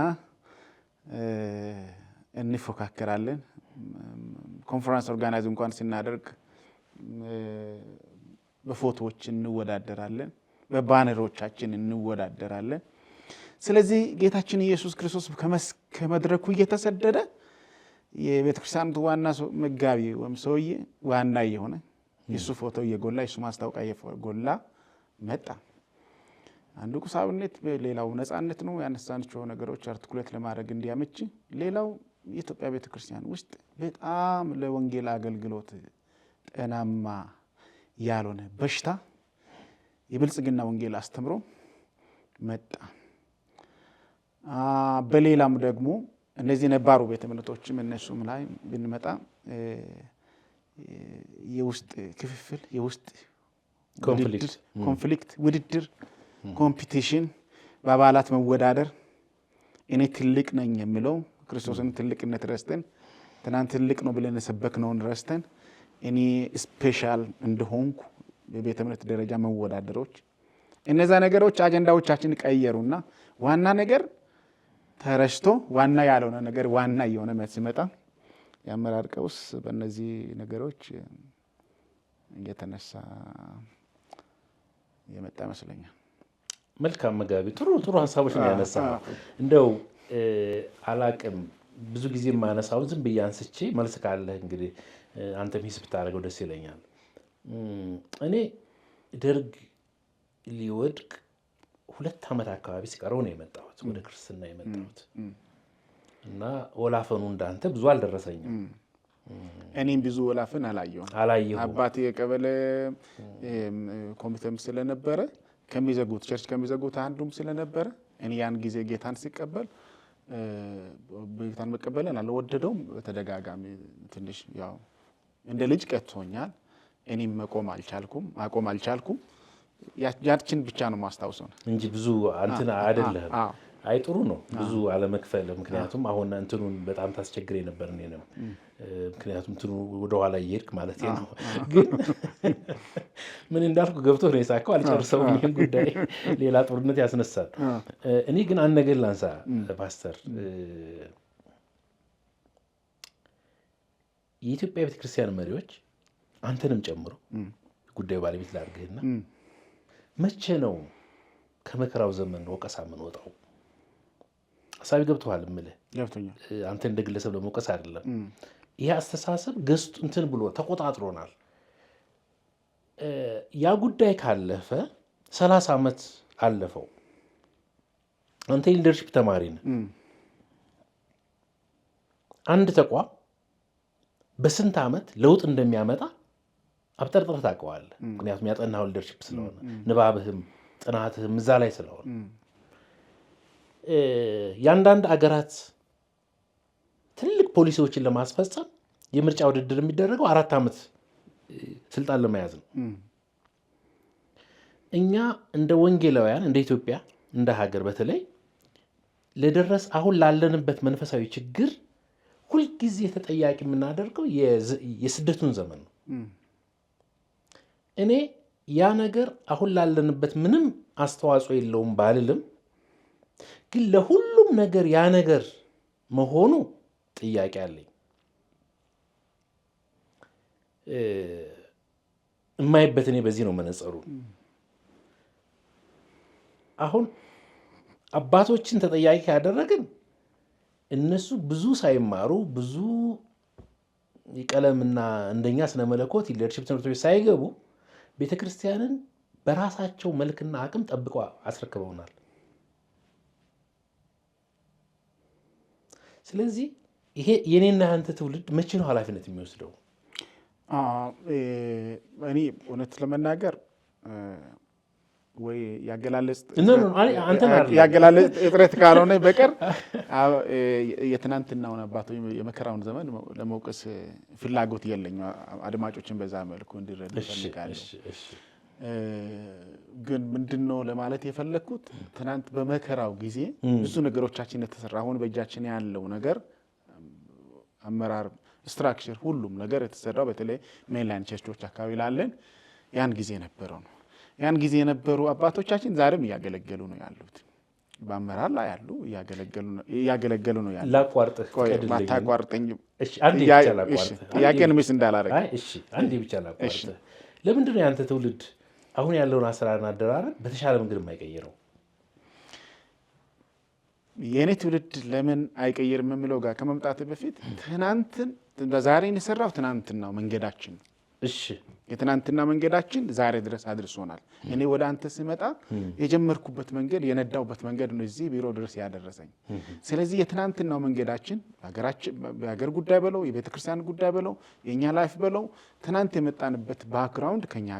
እንፎካከራለን። ኮንፈረንስ ኦርጋናይዝ እንኳን ስናደርግ በፎቶዎች እንወዳደራለን፣ በባነሮቻችን እንወዳደራለን። ስለዚህ ጌታችን ኢየሱስ ክርስቶስ ከመድረኩ እየተሰደደ የቤተክርስቲያኑ ዋና መጋቢ ወይም ሰውዬ ዋና እየሆነ የሱ ፎቶ እየጎላ የሱ ማስታወቂያ እየጎላ መጣ። አንዱ ቁሳዊነት፣ ሌላው ነጻነት ነው። ያነሳናቸው ነገሮች አርቲኩሌት ለማድረግ እንዲያመች፣ ሌላው የኢትዮጵያ ቤተክርስቲያን ውስጥ በጣም ለወንጌል አገልግሎት ጤናማ ያልሆነ በሽታ የብልጽግና ወንጌል አስተምሮ መጣ። በሌላም ደግሞ እነዚህ ነባሩ ቤተ እምነቶችም እነሱም ላይ ብንመጣ የውስጥ ክፍፍል፣ የውስጥ ኮንፍሊክት፣ ውድድር፣ ኮምፒቲሽን፣ በአባላት መወዳደር፣ እኔ ትልቅ ነኝ የሚለው ክርስቶስን ትልቅነት ረስተን ትናንት ትልቅ ነው ብለን የሰበክነውን ረስተን እኔ ስፔሻል እንደሆንኩ በቤተ እምነት ደረጃ መወዳደሮች፣ እነዛ ነገሮች አጀንዳዎቻችን ቀየሩና ዋና ነገር ተረስቶ ዋና ያልሆነ ነገር ዋና እየሆነ ሲመጣ የአመራር ቀውስ በእነዚህ ነገሮች እየተነሳ የመጣ ይመስለኛል። መልካም መጋቢ፣ ጥሩ ሀሳቦች ነው ያነሳ። እንደው አላቅም ብዙ ጊዜ የማነሳውን ዝም ብዬ አንስቼ መልስ ካለህ እንግዲህ አንተም ሂስ ብታደርገው ደስ ይለኛል። እኔ ደርግ ሊወድቅ 2 ዓመት አካባቢ ሲቀረው ነው የመጣሁት ወደ ክርስትና የመጣሁት እና ወላፈኑ እንዳንተ ብዙ አልደረሰኝም። እኔም ብዙ ወላፈን አላየሁም። አባቴ የቀበሌ ኮሚቴም ስለነበረ ከሚዘጉት ቸርች ከሚዘጉት አንዱም ስለነበረ እኔ ያን ጊዜ ጌታን ሲቀበል ጌታን መቀበልን አልወደደውም። በተደጋጋሚ ትንሽ ያው እንደ ልጅ ቀጥቶኛል። እኔም ማቆም አልቻልኩም። ያችን ብቻ ነው ማስታውሰው እንጂ ብዙ አንተና አይደለም። አይ ጥሩ ነው ብዙ አለመክፈል። ምክንያቱም አሁን እንትኑን በጣም ታስቸግሬ ነበር እኔ ነው። ምክንያቱም እንትኑ ወደ ኋላ እየሄድክ ማለት ነው። ግን ምን እንዳልኩ ገብቶ ነው የሳቀው። አልጨርሰውም ይሄን ጉዳይ ሌላ ጦርነት ያስነሳል። እኔ ግን አንድ ነገር ላንሳ ፓስተር። የኢትዮጵያ ቤተክርስቲያን መሪዎች አንተንም ጨምሮ ጉዳዩ ባለቤት ላድርግህና መቼ ነው ከመከራው ዘመን ወቀሳ የምንወጣው? ሀሳቢ ገብቶሃል እምልህ? ገብቶኛል። አንተ እንደ ግለሰብ ለመውቀስ አይደለም። ይህ አስተሳሰብ ገዝቶ እንትን ብሎ ተቆጣጥሮናል። ያ ጉዳይ ካለፈ 30 ዓመት አለፈው። አንተ ሊደርሺፕ ተማሪ ነህ። አንድ ተቋም በስንት ዓመት ለውጥ እንደሚያመጣ አብጠርጥረህ ታውቀዋለህ። ምክንያቱም ያጠናኸው ሊደርሺፕ ስለሆነ ንባብህም ጥናትህም እዛ ላይ ስለሆነ የአንዳንድ አገራት ትልቅ ፖሊሲዎችን ለማስፈጸም የምርጫ ውድድር የሚደረገው 4 ዓመት ስልጣን ለመያዝ ነው። እኛ እንደ ወንጌላውያን እንደ ኢትዮጵያ እንደ ሀገር በተለይ አሁን ላለንበት መንፈሳዊ ችግር ሁልጊዜ ተጠያቂ የምናደርገው የስደቱን ዘመን ነው። እኔ ያ ነገር አሁን ላለንበት ምንም አስተዋጽኦ የለውም ባልልም፣ ግን ለሁሉም ነገር ያ ነገር መሆኑ ጥያቄ አለኝ። የማይበት እኔ በዚህ ነው መነጸሩ። አሁን አባቶችን ተጠያቂ ካደረግን እነሱ ብዙ ሳይማሩ ብዙ የቀለምና እንደኛ ስነ መለኮት ሊደርሺፕ ትምህርቶች ሳይገቡ ቤተክርስቲያንን በራሳቸው መልክና አቅም ጠብቀው አስረክበውናል። ስለዚህ ይሄ የኔና ያንተ ትውልድ መቼ ነው ኃላፊነት የሚወስደው? እኔ እውነት ለመናገር ወይ ያገላለጽ እጥረት ካልሆነ በቀር የትናንትናውን አባቶች የመከራውን ዘመን ለመውቀስ ፍላጎት የለኝም። አድማጮችን በዛ መልኩ እንዲረዱ እፈልጋለሁ። ግን ምንድነው ለማለት የፈለግኩት ትናንት በመከራው ጊዜ ብዙ ነገሮቻችን የተሰራ አሁን በእጃችን ያለው ነገር አመራር ስትራክቸር ሁሉም ነገር የተሰራው በተለይ ሜንላይን ቸርቾች አካባቢ ላለን ያን ጊዜ ነበረው ነው። ያን ጊዜ የነበሩ አባቶቻችን ዛሬም እያገለገሉ ነው ያሉት። በአመራር ላይ ያሉ እያገለገሉ ነው ያሉት። ላቋርጥህ ባታቋርጠኝ። እሺ አንዴ ብቻ ላቋርጥህ። ጥያቄን ምስ እንዳላረግ። እሺ አንዴ ብቻ ላቋርጥህ። ለምንድን ነው ያንተ ትውልድ አሁን ያለውን አሰራርና አደራረግ በተሻለ መንገድ የማይቀይረው? የኔ ትውልድ ለምን አይቀይርም የሚለው ጋር ከመምጣት በፊት ትናንትን በዛሬ የሰራው ትናንትናው መንገዳችን እሺ የትናንትና መንገዳችን ዛሬ ድረስ አድርሶናል። እኔ ወደ አንተ ስመጣ የጀመርኩበት መንገድ የነዳውበት መንገድ ነው እዚህ ቢሮ ድረስ ያደረሰኝ። ስለዚህ የትናንትናው መንገዳችን በሀገር ጉዳይ በለው የቤተክርስቲያን ጉዳይ በለው የኛ ላይፍ በለው ትናንት የመጣንበት ባክግራውንድ ከኛ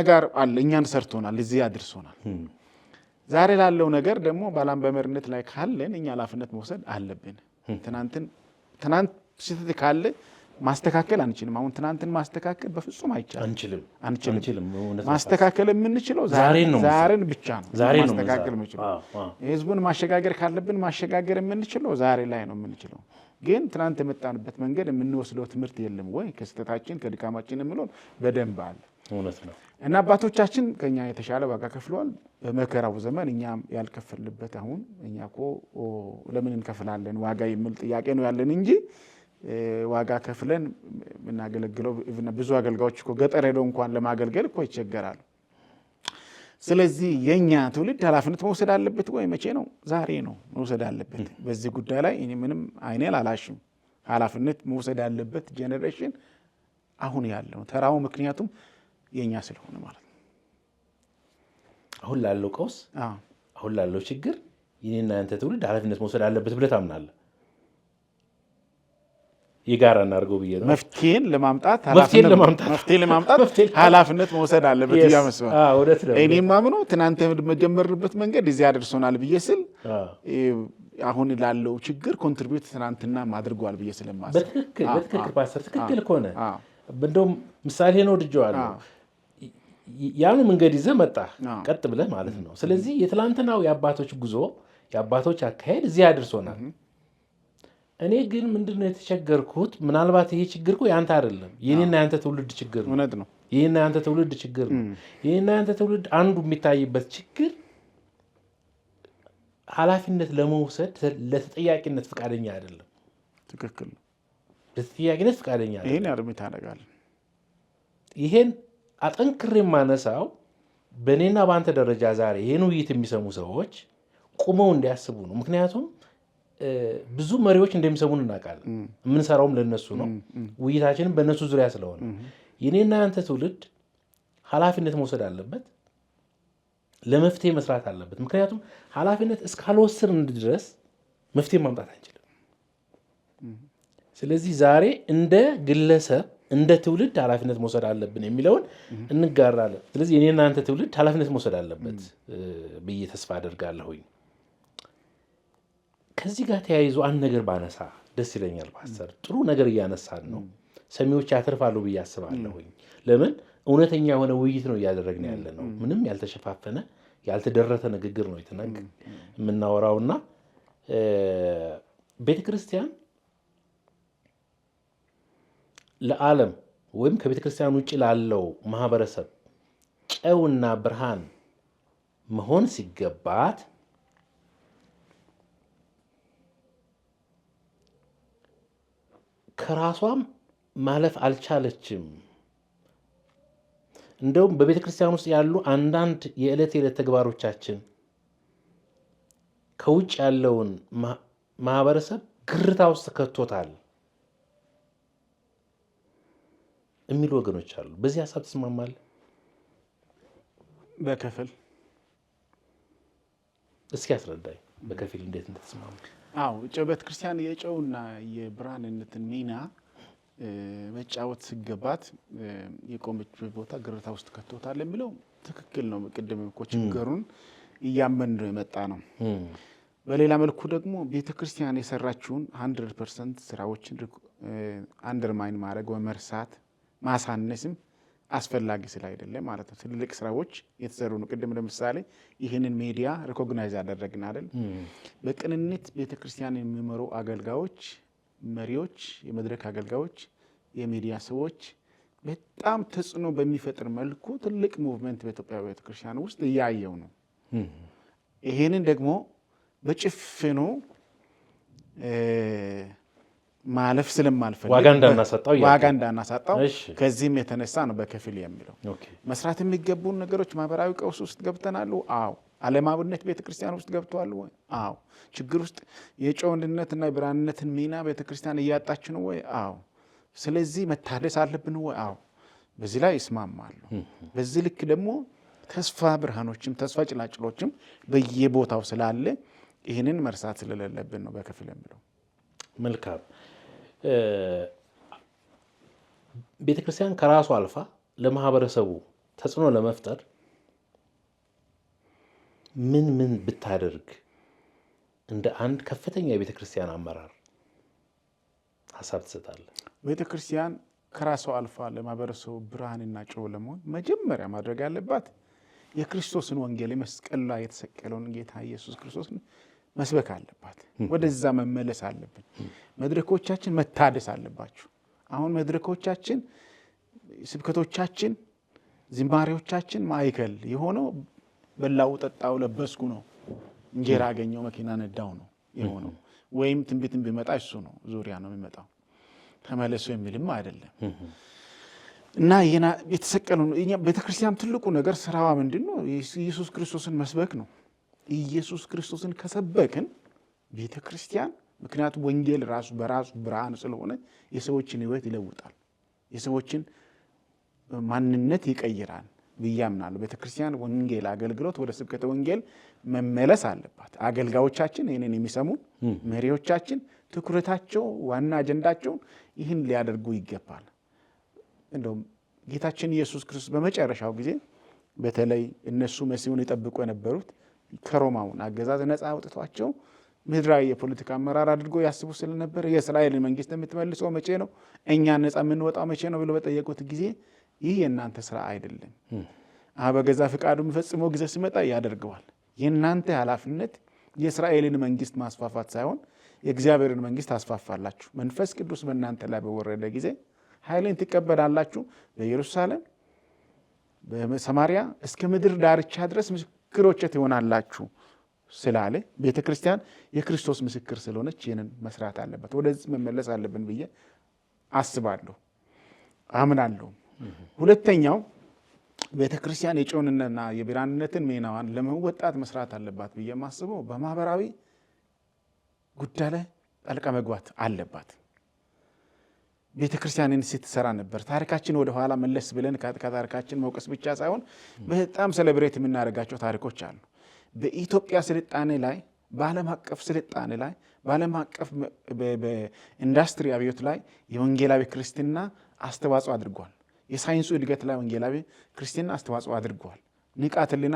ጋር አለ እኛን ሰርቶናል፣ እዚህ አድርሶናል። ዛሬ ላለው ነገር ደግሞ ባላምበመርነት ላይ ካለን እኛ ኃላፊነት መውሰድ አለብን። ትናንት ስህተት ካለ ማስተካከል አንችልም። አሁን ትናንትን ማስተካከል በፍጹም አንችልም። ማስተካከል የምንችለው ዛሬን ብቻ ነው። ማስተካከል የምንችለው ህዝቡን ማሸጋገር ካለብን ማሸጋገር የምንችለው ዛሬ ላይ ነው የምንችለው። ግን ትናንት የመጣንበት መንገድ የምንወስደው ትምህርት የለም ወይ ከስህተታችን ከድካማችን የምንለው በደንብ አለ እና አባቶቻችን ከኛ የተሻለ ዋጋ ከፍለዋል። በመከራው ዘመን እኛም ያልከፈልበት አሁን እኛ እኮ ለምን እንከፍላለን ዋጋ የሚል ጥያቄ ነው ያለን እንጂ ዋጋ ከፍለን የምናገለግለው ብዙ አገልጋዮች እኮ ገጠር ሄደው እንኳን ለማገልገል እኮ ይቸገራሉ። ስለዚህ የኛ ትውልድ ኃላፊነት መውሰድ አለበት ወይ? መቼ ነው? ዛሬ ነው መውሰድ አለበት። በዚህ ጉዳይ ላይ እኔ ምንም አይኔን አላሽም። ኃላፊነት መውሰድ ያለበት ጄኔሬሽን አሁን ያለው ተራው፣ ምክንያቱም የኛ ስለሆነ ማለት ነው። አሁን ላለው ቀውስ፣ አሁን ላለው ችግር የኔና ያንተ ትውልድ ኃላፊነት መውሰድ አለበት ብለህ ታምናለህ? የጋራ እናድርገው ብዬ ነው። መፍትሄን ለማምጣት ኃላፊነት መውሰድ አለበት ያመስባል። እኔ ማምነው ትናንት መጀመርበት መንገድ እዚህ አደርሶናል ብዬ ስል አሁን ላለው ችግር ኮንትሪቢዩት ትናንትና አድርጓል ብዬ ስለማስብ በትክክል ፓስተር፣ ትክክል ከሆነ እንደውም ምሳሌ ነው ወድጄዋለሁ። ያኑ መንገድ ይዘህ መጣህ ቀጥ ብለህ ማለት ነው። ስለዚህ የትላንትናው የአባቶች ጉዞ የአባቶች አካሄድ እዚህ አደርሶናል። እኔ ግን ምንድነው የተቸገርኩት? ምናልባት ይሄ ችግር እኮ ያንተ አይደለም፣ የኔና ያንተ ትውልድ ችግር ነው። እውነት ነው። የኔና ያንተ ትውልድ ችግር ነው። የኔና ያንተ ትውልድ አንዱ የሚታይበት ችግር ኃላፊነት ለመውሰድ ለተጠያቂነት ፈቃደኛ አይደለም። ትክክል ነው። ለተጠያቂነት ፈቃደኛ አይደለም። ይሄን ያርም ታደርጋለህ። ይሄን አጠንክሬ የማነሳው በእኔና በአንተ ደረጃ ዛሬ ይሄን ውይይት የሚሰሙ ሰዎች ቁመው እንዲያስቡ ነው። ምክንያቱም ብዙ መሪዎች እንደሚሰሙን እናውቃለን። የምንሰራውም ለነሱ ነው። ውይይታችንም በእነሱ ዙሪያ ስለሆነ የኔና ያንተ ትውልድ ኃላፊነት መውሰድ አለበት፣ ለመፍትሄ መስራት አለበት። ምክንያቱም ኃላፊነት እስካልወሰድን ድረስ መፍትሄ ማምጣት አንችልም። ስለዚህ ዛሬ እንደ ግለሰብ እንደ ትውልድ ኃላፊነት መውሰድ አለብን የሚለውን እንጋራለን። ስለዚህ የኔና ያንተ ትውልድ ኃላፊነት መውሰድ አለበት ብዬ ተስፋ አደርጋለሁኝ። ከዚህ ጋር ተያይዞ አንድ ነገር ባነሳ ደስ ይለኛል ፓስተር። ጥሩ ነገር እያነሳን ነው፣ ሰሚዎች ያተርፋሉ ብዬ አስባለሁኝ። ለምን እውነተኛ የሆነ ውይይት ነው እያደረግን ያለ ነው። ምንም ያልተሸፋፈነ ያልተደረተ ንግግር ነው የምናወራውና ቤተክርስቲያን ለዓለም ወይም ከቤተክርስቲያን ውጭ ላለው ማህበረሰብ ጨውና ብርሃን መሆን ሲገባት ከራሷም ማለፍ አልቻለችም። እንደውም በቤተ ክርስቲያን ውስጥ ያሉ አንዳንድ የዕለት ተግባሮቻችን ከውጭ ያለውን ማህበረሰብ ግርታ ውስጥ ከቶታል የሚሉ ወገኖች አሉ። በዚህ ሀሳብ ትስማማለህ? በከፊል እስኪ አስረዳኝ፣ በከፊል እንዴት እንደተስማማ። ቤተ ክርስቲያን የጨውና የብርሃንነትን ሚና መጫወት ሲገባት የቆመችበት ቦታ ግርታ ውስጥ ከቶታል የሚለው ትክክል ነው። ቅድም እኮ ችግሩን እያመን ነው የመጣ ነው። በሌላ መልኩ ደግሞ ቤተክርስቲያን የሰራችውን 100% ስራዎችን አንደርማይን ማድረግ ወይ መርሳት ማሳነስም አስፈላጊ ስላይደለ ማለት ነው። ትልልቅ ስራዎች የተሰሩ ነው። ቅድም ለምሳሌ ይህንን ሚዲያ ሪኮግናይዝ ያደረግን አይደል? በቅንነት ቤተክርስቲያን የሚመሩ አገልጋዮች፣ መሪዎች፣ የመድረክ አገልጋዮች፣ የሚዲያ ሰዎች በጣም ተጽዕኖ በሚፈጥር መልኩ ትልቅ ሙቭመንት በኢትዮጵያ ቤተክርስቲያን ውስጥ እያየው ነው። ይሄንን ደግሞ በጭፍኑ ማለፍ ስለማልፈልግ ዋጋ እንዳናሳጣው ከዚህም የተነሳ ነው በከፊል የሚለው። መስራት የሚገቡን ነገሮች ማህበራዊ ቀውስ ውስጥ ገብተናል። አዎ። ዓለማዊነት ቤተክርስቲያን ውስጥ ገብቷል ወይ? አዎ። ችግር ውስጥ የጨውነትና የብርሃንነትን ሚና ቤተክርስቲያን እያጣች ነው ወይ? አዎ። ስለዚህ መታደስ አለብን ወይ? አዎ፣ በዚህ ላይ ይስማማሉ። በዚህ ልክ ደግሞ ተስፋ ብርሃኖችም ተስፋ ጭላጭሎችም በየቦታው ስላለ ይህንን መርሳት ስለሌለብን ነው በከፊል የምለው። መልካም። ቤተክርስቲያን ከራሱ አልፋ ለማህበረሰቡ ተጽዕኖ ለመፍጠር ምን ምን ብታደርግ እንደ አንድ ከፍተኛ የቤተክርስቲያን አመራር ሀሳብ ትሰጣለህ? ቤተክርስቲያን ከራሷ አልፋ ለማህበረሰቡ ብርሃንና ጨው ለመሆን መጀመሪያ ማድረግ ያለባት የክርስቶስን ወንጌል መስቀል ላይ የተሰቀለውን ጌታ ኢየሱስ ክርስቶስን መስበክ አለባት። ወደዛ መመለስ አለብን። መድረኮቻችን መታደስ አለባቸው። አሁን መድረኮቻችን፣ ስብከቶቻችን፣ ዝማሬዎቻችን ማዕከል የሆነው በላው ጠጣው ለበስኩ ነው፣ እንጀራ አገኘው መኪና ነዳው ነው የሆነው። ወይም ትንቢትን ቢመጣ እሱ ነው ዙሪያ ነው የሚመጣው፣ ተመለሱ የሚልም አይደለም። እና የተሰቀለው ቤተክርስቲያን ትልቁ ነገር ስራዋ ምንድን ነው? ኢየሱስ ክርስቶስን መስበክ ነው። ኢየሱስ ክርስቶስን ከሰበክን ቤተክርስቲያን፣ ምክንያቱም ወንጌል ራሱ በራሱ ብርሃን ስለሆነ የሰዎችን ሕይወት ይለውጣል፣ የሰዎችን ማንነት ይቀይራል ብዬ አምናለሁ። ቤተክርስቲያን ወንጌል አገልግሎት ወደ ስብከተ ወንጌል መመለስ አለባት። አገልጋዮቻችን ይህንን የሚሰሙ መሪዎቻችን ትኩረታቸው ዋና አጀንዳቸውን ይህን ሊያደርጉ ይገባል። እንደውም ጌታችን ኢየሱስ ክርስቶስ በመጨረሻው ጊዜ በተለይ እነሱ መሲሁን ይጠብቁ የነበሩት ከሮማውን አገዛዝ ነፃ አውጥቷቸው ምድራዊ የፖለቲካ አመራር አድርጎ ያስቡ ስለነበረ የእስራኤልን መንግስት የምትመልሰው መቼ ነው? እኛ ነፃ የምንወጣው መቼ ነው ብሎ በጠየቁት ጊዜ ይህ የእናንተ ስራ አይደለም፣ በገዛ ፍቃዱ የሚፈጽመው ጊዜ ሲመጣ ያደርገዋል። የእናንተ ኃላፊነት የእስራኤልን መንግስት ማስፋፋት ሳይሆን የእግዚአብሔርን መንግስት አስፋፋላችሁ። መንፈስ ቅዱስ በእናንተ ላይ በወረደ ጊዜ ኃይልን ትቀበላላችሁ፣ በኢየሩሳሌም በሰማሪያ እስከ ምድር ዳርቻ ድረስ ምስክሮቼ ትሆናላችሁ ስላለ ቤተ ክርስቲያን የክርስቶስ ምስክር ስለሆነች ይህንን መስራት አለበት። ወደዚህ መመለስ አለብን ብዬ አስባለሁ፣ አምናለሁ። ሁለተኛው ቤተ ክርስቲያን የጨውንነትና የብርሃንነትን ሚናዋን ለመወጣት መስራት አለባት ብዬ የማስበው በማህበራዊ ጉዳይ ላይ ጣልቃ መግባት አለባት። ቤተ ክርስቲያንን ስትሰራ ነበር። ታሪካችን ወደ ኋላ መለስ ብለን ከታሪካችን መውቀስ ብቻ ሳይሆን በጣም ሴሌብሬት የምናደርጋቸው ታሪኮች አሉ። በኢትዮጵያ ስልጣኔ ላይ፣ በዓለም አቀፍ ስልጣኔ ላይ፣ በዓለም አቀፍ በኢንዱስትሪ አብዮት ላይ የወንጌላዊ ክርስትና አስተዋጽኦ አድርጓል። የሳይንሱ እድገት ላይ ወንጌላዊ ክርስትና አስተዋጽኦ አድርጓል። ንቃተ ህሊና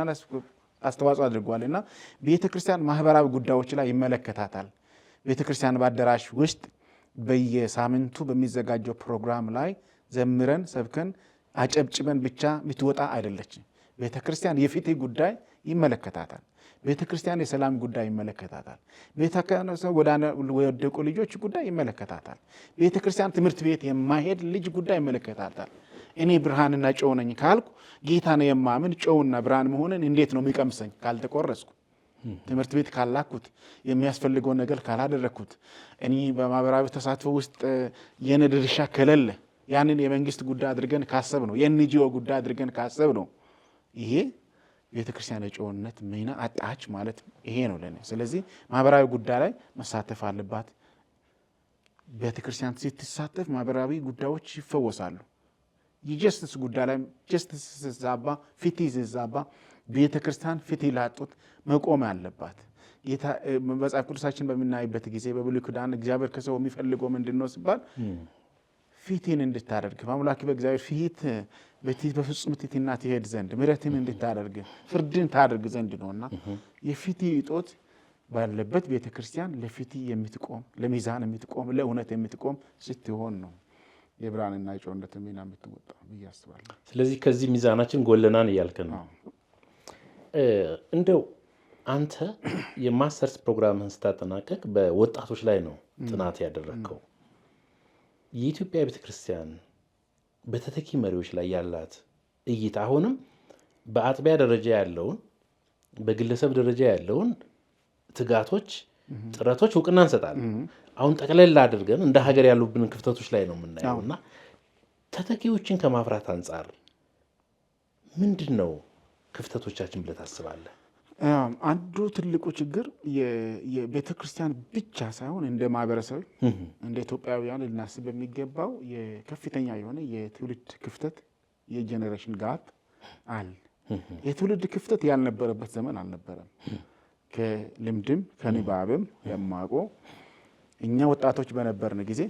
አስተዋጽኦ አድርጓል። እና ቤተ ክርስቲያን ማህበራዊ ጉዳዮች ላይ ይመለከታታል። ቤተ ክርስቲያን በአዳራሽ ውስጥ በየሳምንቱ በሚዘጋጀው ፕሮግራም ላይ ዘምረን ሰብከን አጨብጭበን ብቻ የምትወጣ አይደለችም። ቤተ ክርስቲያን የፍትህ ጉዳይ ይመለከታታል። ቤተ ክርስቲያን የሰላም ጉዳይ ይመለከታታል። ቤተ ክርስቲያን ወደቁ ልጆች ጉዳይ ይመለከታታል። ቤተ ክርስቲያን ትምህርት ቤት የማይሄድ ልጅ ጉዳይ ይመለከታታል። እኔ ብርሃንና ጨው ነኝ ካልኩ ጌታ ነው የማምን ጨውና ብርሃን መሆንን እንዴት ነው የሚቀምሰኝ ካልተቆረስኩ? ትምህርት ቤት ካላኩት፣ የሚያስፈልገውን ነገር ካላደረግኩት፣ እኔ በማህበራዊ ተሳትፎ ውስጥ የኔ ድርሻ ከሌለ ያንን የመንግስት ጉዳይ አድርገን ካሰብ ነው የኤንጂኦ ጉዳይ አድርገን ካሰብ ነው ይሄ ቤተክርስቲያን የጨውነት ሚና አጣች ማለት ይሄ ነው ለኔ። ስለዚህ ማህበራዊ ጉዳይ ላይ መሳተፍ አለባት። ቤተክርስቲያን ስትሳተፍ ማህበራዊ ጉዳዮች ይፈወሳሉ። የጀስትስ ጉዳይ ላይ ጀስትስ ሲዛባ፣ ፍትህ ሲዛባ ቤተክርስቲያን ፍትህ ላጡት መቆም አለባት። መጽሐፍ ቅዱሳችን በምናይበት ጊዜ በብሉይ ኪዳን እግዚአብሔር ከሰው የሚፈልገው ምንድን ነው ሲባል ፊትን እንድታደርግ በአምላክ በእግዚአብሔር ፊት በፍጹም ትሕትና ትሄድ ዘንድ ምሕረትን እንድታደርግ ፍርድን ታደርግ ዘንድ ነውና የፍትህ እጦት ባለበት ቤተክርስቲያን ለፍትህ የምትቆም ለሚዛን የምትቆም ለእውነት የምትቆም ስትሆን ነው የብርሃንና የጨውነት ሚና የምትወጣ ብዬ አስባለሁ። ስለዚህ ከዚህ ሚዛናችን ጎለናን እያልከን ነው። እንደው አንተ የማስተርስ ፕሮግራምህን ስታጠናቀቅ በወጣቶች ላይ ነው ጥናት ያደረግከው። የኢትዮጵያ ቤተክርስቲያን በተተኪ መሪዎች ላይ ያላት እይታ አሁንም በአጥቢያ ደረጃ ያለውን በግለሰብ ደረጃ ያለውን ትጋቶች፣ ጥረቶች እውቅና እንሰጣለን። አሁን ጠቅለል አድርገን እንደ ሀገር ያሉብንን ክፍተቶች ላይ ነው የምናየው እና ተተኪዎችን ከማፍራት አንጻር ምንድን ነው ክፍተቶቻችን ብለህ ታስባለህ? አንዱ ትልቁ ችግር የቤተ ክርስቲያን ብቻ ሳይሆን እንደ ማህበረሰብ እንደ ኢትዮጵያውያን ልናስብ በሚገባው የከፍተኛ የሆነ የትውልድ ክፍተት የጄኔሬሽን ጋፕ አለ። የትውልድ ክፍተት ያልነበረበት ዘመን አልነበረም። ከልምድም ከንባብም የማውቀው እኛ ወጣቶች በነበርን ጊዜ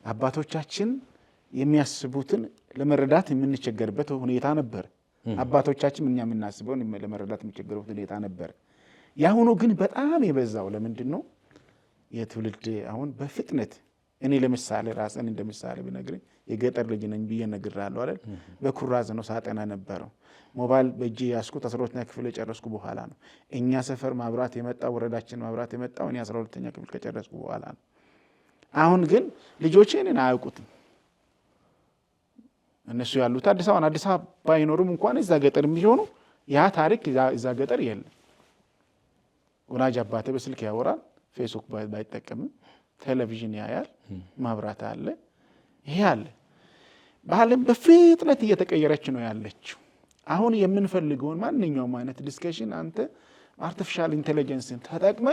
አባቶቻችን የሚያስቡትን ለመረዳት የምንቸገርበት ሁኔታ ነበር። አባቶቻችን እኛ የምናስበውን ለመረዳት የሚቸገሩበት ሁኔታ ነበር። የአሁኑ ግን በጣም የበዛው ለምንድን ነው? የትውልድ አሁን በፍጥነት እኔ ለምሳሌ ራስን እንደ ምሳሌ ብነግርህ የገጠር ልጅ ነኝ ብዬ እነግርሃለሁ አይደል? በኩራዝ ነው ሳጠና ነበረው። ሞባይል በእጅ ያስኩት 12ኛ ክፍል የጨረስኩ በኋላ ነው። እኛ ሰፈር ማብራት የመጣው ወረዳችን ማብራት የመጣው እኔ 12ኛ ክፍል ከጨረስኩ በኋላ ነው። አሁን ግን ልጆቼ እኔን አያውቁትም። እነሱ ያሉት አዲስ አበባ ባይኖሩም እንኳን እዛ ገጠር የሚሆኑ ያ ታሪክ እዛ ገጠር የለም። ወላጅ አባቴ በስልክ ያወራል፣ ፌስቡክ ባይጠቀምም ቴሌቪዥን ያያል፣ ማብራት አለ፣ ይሄ አለ። ባህልም በፍጥነት እየተቀየረች ነው ያለችው። አሁን የምንፈልገውን ማንኛውም አይነት ዲስከሽን አንተ አርቲፊሻል ኢንቴሊጀንስን ተጠቅመ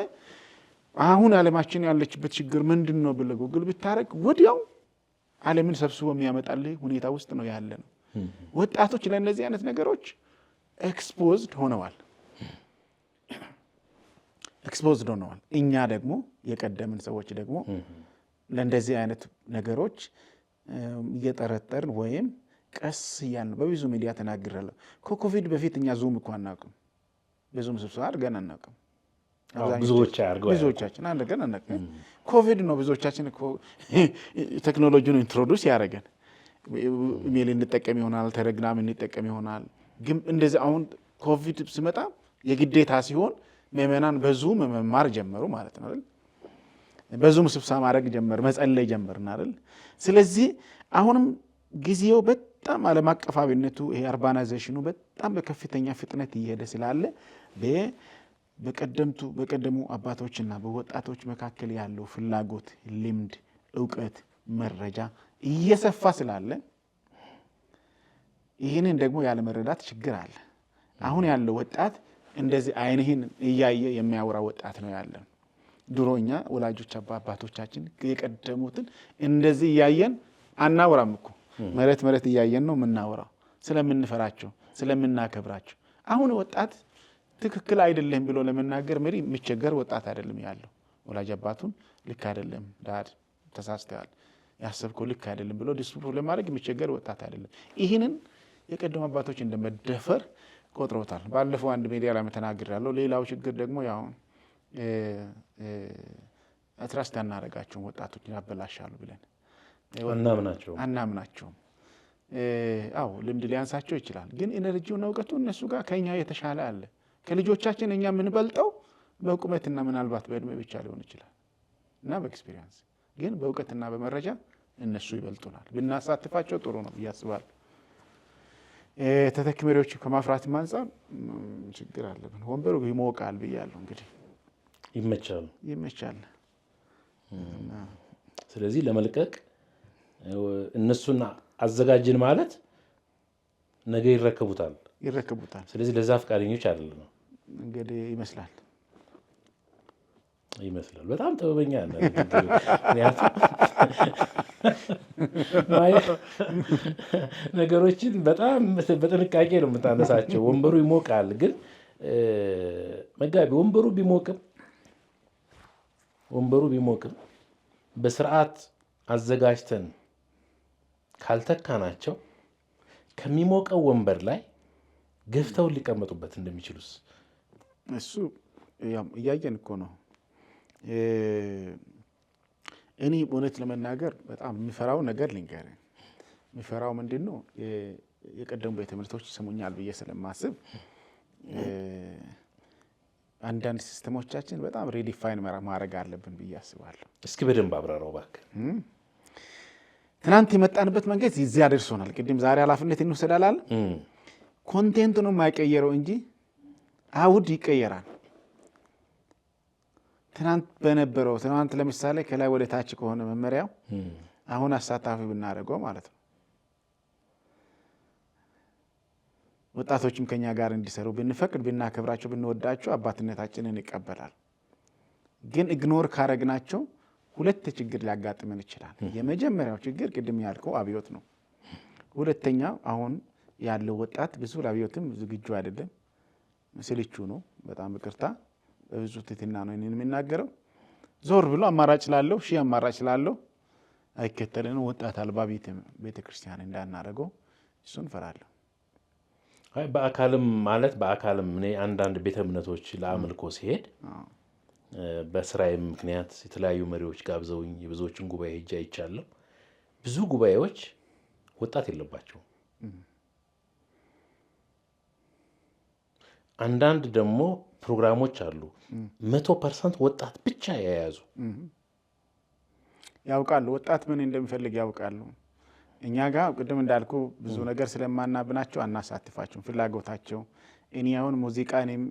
አሁን ዓለማችን ያለችበት ችግር ምንድን ነው ብለህ ጉግል ብታረግ ወዲያው ዓለምን ሰብስቦ የሚያመጣልህ ሁኔታ ውስጥ ነው ያለ ነው። ወጣቶች ለእነዚህ አይነት ነገሮች ኤክስፖዝድ ሆነዋል። እኛ ደግሞ የቀደምን ሰዎች ደግሞ ለእንደዚህ አይነት ነገሮች እየጠረጠርን ወይም ቀስ እያልን በብዙ ሚዲያ ተናግሬያለሁ። ከኮቪድ በፊት እኛ ዙም እኮ አናውቅም፣ ብዙም ስብሰባ አድርገን አናውቅም። ብዙዎቻችን አድርገን አናውቅም። ኮቪድ ነው ብዙዎቻችን እኮ ቴክኖሎጂውን ኢንትሮዱስ ያደረገን። ኢሜል እንጠቀም ይሆናል፣ ቴሌግራም እንጠቀም ይሆናል። ግን እንደዚህ አሁን ኮቪድ ሲመጣ የግዴታ ሲሆን ምዕመናን በዙም መማር ጀመሩ ማለት ነው አይደል? በዙም ስብሰባ ማድረግ ጀመር፣ መጸለይ ጀመርን አይደል? ስለዚህ አሁንም ጊዜው በጣም ዓለም አቀፋዊነቱ ይሄ አርባናይዜሽኑ በጣም በከፍተኛ ፍጥነት እየሄደ ስላለ በቀደሙ አባቶችና በወጣቶች መካከል ያለው ፍላጎት፣ ልምድ፣ እውቀት፣ መረጃ እየሰፋ ስላለ ይህንን ደግሞ ያለመረዳት ችግር አለ። አሁን ያለው ወጣት እንደዚህ አይንህን እያየ የሚያወራ ወጣት ነው ያለን። ድሮ እኛ ወላጆች አባቶቻችን የቀደሙትን እንደዚህ እያየን አናወራም እኮ መሬት እያየን ነው የምናወራው፣ ስለምንፈራቸው ስለምናከብራቸው። አሁን ወጣት ትክክል አይደለም ብሎ ለመናገር መሪ የሚቸገር ወጣት አይደለም ያለው። ወላጅ አባቱን ልክ አይደለም ዳድ ተሳስተዋል፣ ያሰብከው ልክ አይደለም ብሎ ዲስፕሩቭ ለማድረግ የሚቸገር ወጣት አይደለም። ይህንን የቀደሙ አባቶች እንደመደፈር ቆጥሮታል። ባለፈው አንድ ሚዲያ ላይ ተናግሬያለሁ። ሌላው ችግር ደግሞ ያው ትረስት አናደርጋቸውም፣ ወጣቶች ያበላሻሉ ብለን አናምናቸውም። አዎ ልምድ ሊያንሳቸው ይችላል፣ ግን ኢነርጂውና እውቀቱ እነሱ ጋር ከኛ የተሻለ አለ። ከልጆቻችን እኛ የምንበልጠው በቁመትና ምናልባት በእድሜ ብቻ ሊሆን ይችላል እና በኤክስፒሪየንስ፣ ግን በእውቀትና በመረጃ እነሱ ይበልጡናል። ብናሳትፋቸው ጥሩ ነው ብዬ አስባለሁ። ተተኪ መሪዎች ከማፍራት አንጻር ችግር አለብን። ወንበሩ ይሞቃል ብያለሁ። እንግዲህ ይመቻል። ስለዚህ ለመልቀቅ እነሱን አዘጋጅን ማለት ነገ ይረከቡታል። ስለዚህ ለዛ ፈቃደኞች አይደለም እንግዲህ ይመስላል። በጣም ጥበበኛ ያለ ነገሮችን በጣም በጥንቃቄ ነው የምታነሳቸው። ወንበሩ ይሞቃል፣ ግን መጋቢ ወንበሩ ቢሞቅም በስርዓት አዘጋጅተን ካልተካናቸው ከሚሞቀው ወንበር ላይ ገፍተው ሊቀመጡበት እንደሚችሉስ እሱ እያየን እኮ ነው። እኔ እውነት ለመናገር በጣም የሚፈራው ነገር ልንገርህ። የሚፈራው ምንድን ነው? የቀደሙ ቤተ እምነቶች ይሰሙኛል ብዬ ስለማስብ አንዳንድ ሲስተሞቻችን በጣም ሪዲፋይን ማድረግ አለብን ብዬ አስባለሁ። እስኪ በደንብ አብራራው እባክህ። ትናንት የመጣንበት መንገድ እዚህ አደርሶናል። ቅድም ዛሬ ኃላፊነት እንወስዳለን። ኮንቴንቱ ነው የማይቀየረው እንጂ አውድ ይቀየራል። ትናንት ለምሳሌ ከላይ ወደ ታች ከሆነ መመሪያው አሁን አሳታፊ ብናደርገው ማለት ነው። ወጣቶችም ከኛ ጋር እንዲሰሩ ብንፈቅድ ብናከብራቸው ብንወዳቸው አባትነታችንን ይቀበላል። ግን ኢግኖር ካረግናቸው ሁለት ችግር ሊያጋጥመን ይችላል። የመጀመሪያው ችግር ቅድም ያልከው አብዮት ነው። ሁለተኛው አሁን ያለው ወጣት ብዙ ለአብዮትም ዝግጁ አይደለም፣ ስልቹ ነው። በጣም ይቅርታ፣ በብዙ ትህትና ነው የሚናገረው። ዞር ብሎ አማራጭ ላለው ሺህ አማራጭ ላለው አይከተልን ወጣት አልባ ቤተክርስቲያን እንዳናረገው እሱን ፈራለሁ። በአካልም እኔ አንዳንድ ቤተ እምነቶች ለአምልኮ ሲሄድ በስራዬም ምክንያት የተለያዩ መሪዎች ጋብዘውኝ የብዙዎችን ጉባኤ ሄጄ አይቻለሁ። ብዙ ጉባኤዎች ወጣት የለባቸውም። አንዳንድ ደግሞ ፕሮግራሞች አሉ 100% ወጣት ብቻ የያዙ ያውቃሉ። ወጣት ምን እንደሚፈልግ ያውቃሉ። እኛ ጋር ቅድም እንዳልኩ ብዙ ነገር ስለማናብናቸው አናሳትፋቸውም። ፍላጎታቸው እኔ አሁን ሙዚቃ እኔም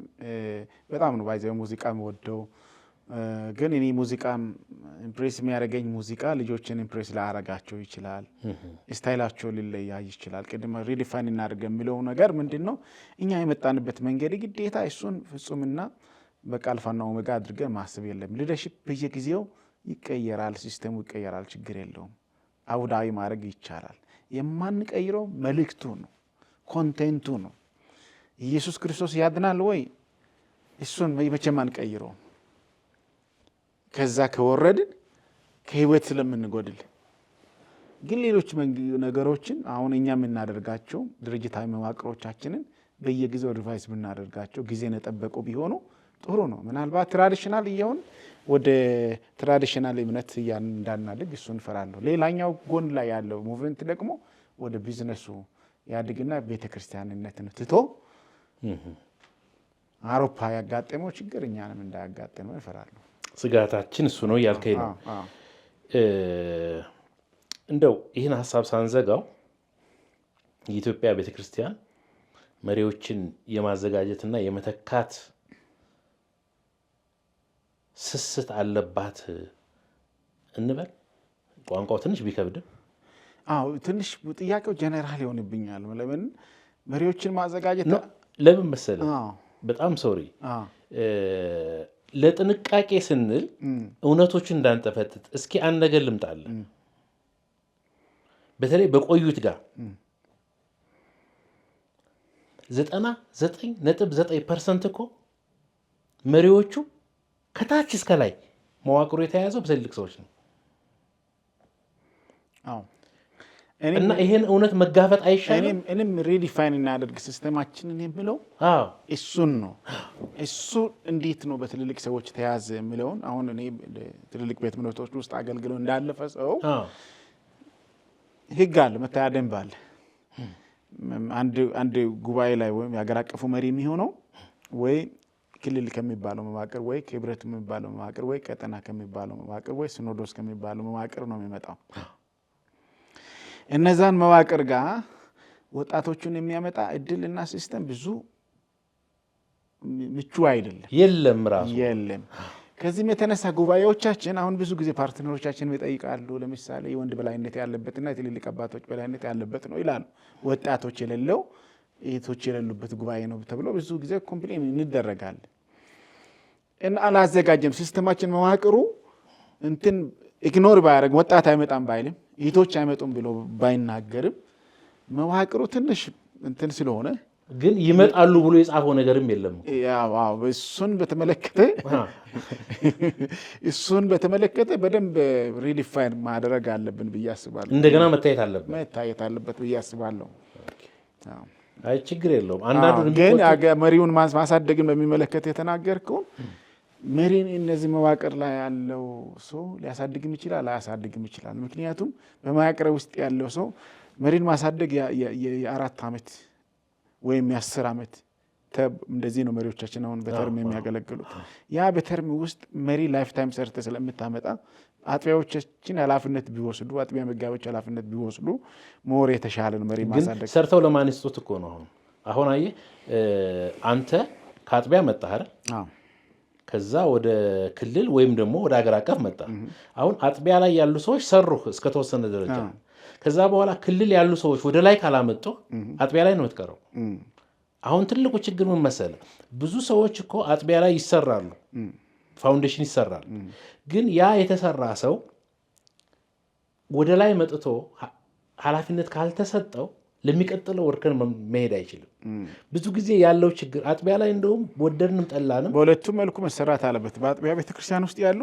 በጣም ነው ባይዘው ሙዚቃ የምወደው፣ ግን እኔ ሙዚቃ ኢምፕሬስ የሚያደርገኝ ሙዚቃ ልጆችን ኢምፕሬስ ላያረጋቸው ይችላል። ስታይላቸው ሊለያይ ይችላል። ቅድም ሪዲፋይን እናደርገ የሚለው ነገር ምንድን ነው? እኛ የመጣንበት መንገድ ግዴታ እሱን ፍጹምና በቃ አልፋና ኦሜጋ አድርገን ማሰብ የለም። ሊደርሺፕ በየጊዜው ይቀየራል፣ ሲስተሙ ይቀየራል። ችግር የለውም። አውዳዊ ማድረግ ይቻላል። የማንቀይረው መልእክቱ ነው፣ ኮንቴንቱ ነው። ኢየሱስ ክርስቶስ ያድናል ወይ? እሱን መቼም አንቀይረው። ከዛ ከወረድን ከህይወት ስለምንጎድል ግን ሌሎች ነገሮችን አሁን እኛ የምናደርጋቸው ድርጅታዊ መዋቅሮቻችንን በየጊዜው ሪቫይስ ብናደርጋቸው ጊዜን የጠበቁ ቢሆኑ ጥሩ ነው። ምናልባት ትራዲሽናል እየሆን ወደ ትራዲሽናል እምነት እንዳናድግ እሱን እፈራለሁ። ሌላኛው ጎን ላይ ያለው ሙቭመንት ደግሞ ወደ ቢዝነሱ ያድግና ቤተክርስቲያንነትን ትቶ አውሮፓ ያጋጠመው ችግር እኛንም እንዳያጋጠመው እፈራለሁ። ስጋታችን እሱ ነው ያልከኝ ነው። እንደው ይህን ሀሳብ ሳንዘጋው የኢትዮጵያ ቤተክርስቲያን መሪዎችን የማዘጋጀትና የመተካት ስስት አለባት እንበል። ቋንቋው ትንሽ ቢከብድም ትንሽ ጥያቄው ጀነራል ይሆንብኛል። ለምን መሪዎችን ማዘጋጀት ለምን መሰለህ? በጣም ሶሪ ለጥንቃቄ ስንል እውነቶችን እንዳንጠፈጥጥ እስኪ አንድ ነገር ልምጣለን። በተለይ በቆዩት ጋር 99.9% እኮ መሪዎቹ ከታች እስከ ላይ መዋቅሩ የተያዘው በትልቅ ሰዎች ነው። እና ይሄን እውነት መጋፈጥ አይሻልም? እኔም ሪዲፋይን እናደርግ ሲስተማችንን የምለው እሱን ነው። እሱ እንዴት ነው በትልልቅ ሰዎች ተያዘ የሚለውን አሁን እኔ ትልልቅ ቤተ እምነቶች ውስጥ አገልግለው እንዳለፈ ሰው ህግ አለ፣ መተዳደሪያ ደንብ አለ። አንድ ጉባኤ ላይ ወይም የሀገር አቀፉ መሪ የሚሆነው ወይ ክልል ከሚባለው መዋቅር ወይ ከህብረት ከሚባለው መዋቅር ወይ ቀጠና ከሚባለው መዋቅር ወይ ሲኖዶስ ከሚባለው መዋቅር ነው የሚመጣው። እነዛን መዋቅር ጋር ወጣቶቹን የሚያመጣ እድልና ሲስተም ብዙ ምቹ አይደለም፣ የለም። ከዚህም የተነሳ ጉባኤዎቻችን አሁን ብዙ ጊዜ ፓርትነሮቻችን ይጠይቃሉ። ለምሳሌ የወንድ በላይነት ያለበትና የትልልቅ አባቶች በላይነት ያለበት ነው ይላሉ። ወጣቶች የሌለው እህቶች የሌሉበት ጉባኤ ነው ተብሎ ብዙ ጊዜ ኮምፕሌን እንደረጋለን። እና አላዘጋጀም። ሲስተማችን መዋቅሩ እንትን ኢግኖር ባያደርግ ወጣት አይመጣም ባይልም እህቶች አይመጡም ብሎ ባይናገርም መዋቅሩ ትንሽ እንትን ስለሆነ ግን ይመጣሉ ብሎ የጻፈው ነገርም የለም። እሱን በተመለከተ በደንብ ሪዲፋይን ማድረግ አለብን ብዬ አስባለሁ። እንደገና መታየት አለበት ብዬ አስባለሁ። አይ ችግር የለውም። አንዳንዱ ግን መሪውን ማሳደግን በሚመለከት የተናገርከውን መሪን እነዚህ መዋቅር ላይ ያለው ሰው ሊያሳድግም ይችላል፣ አያሳድግም ይችላል። ምክንያቱም በመዋቅር ውስጥ ያለው ሰው መሪን ማሳደግ የ4 ዓመት ወይም የ10 ዓመት እንደዚህ ነው መሪዎቻችን አሁን በተርም የሚያገለግሉት። ያ በተርም ውስጥ መሪ ላይፍ ታይም ሰርተ ስለምታመጣ አጥቢያዎቻችን ኃላፊነት ቢወስዱ፣ አጥቢያ መጋቢዎች ኃላፊነት ቢወስዱ ሞር የተሻለ ነው። መሪ ማሳደግ ሰርተው ለማን ይስጡት እኮ ነው። አሁን አየህ አንተ ከአጥቢያ መጣህ አይደል? ከዛ ወደ ክልል ወይም ደግሞ ወደ ሀገር አቀፍ መጣ። አሁን አጥቢያ ላይ ያሉ ሰዎች ሰሩህ እስከተወሰነ ደረጃ። ከዛ በኋላ ክልል ያሉ ሰዎች ወደ ላይ ካላመጡ አጥቢያ ላይ ነው የምትቀረው። አሁን ትልቁ ችግር ምን መሰለህ? ብዙ ሰዎች እኮ አጥቢያ ላይ ይሰራሉ፣ ፋውንዴሽን ይሰራል። ግን ያ የተሰራ ሰው ወደ ላይ መጥቶ ኃላፊነት ካልተሰጠው ለሚቀጥለው እርከን መሄድ አይችልም። ብዙ ጊዜ ያለው ችግር አጥቢያ ላይ እንደውም ወደድንም ጠላንም በሁለቱም መልኩ መሰራት አለበት። በአጥቢያ ቤተክርስቲያን ውስጥ ያሉ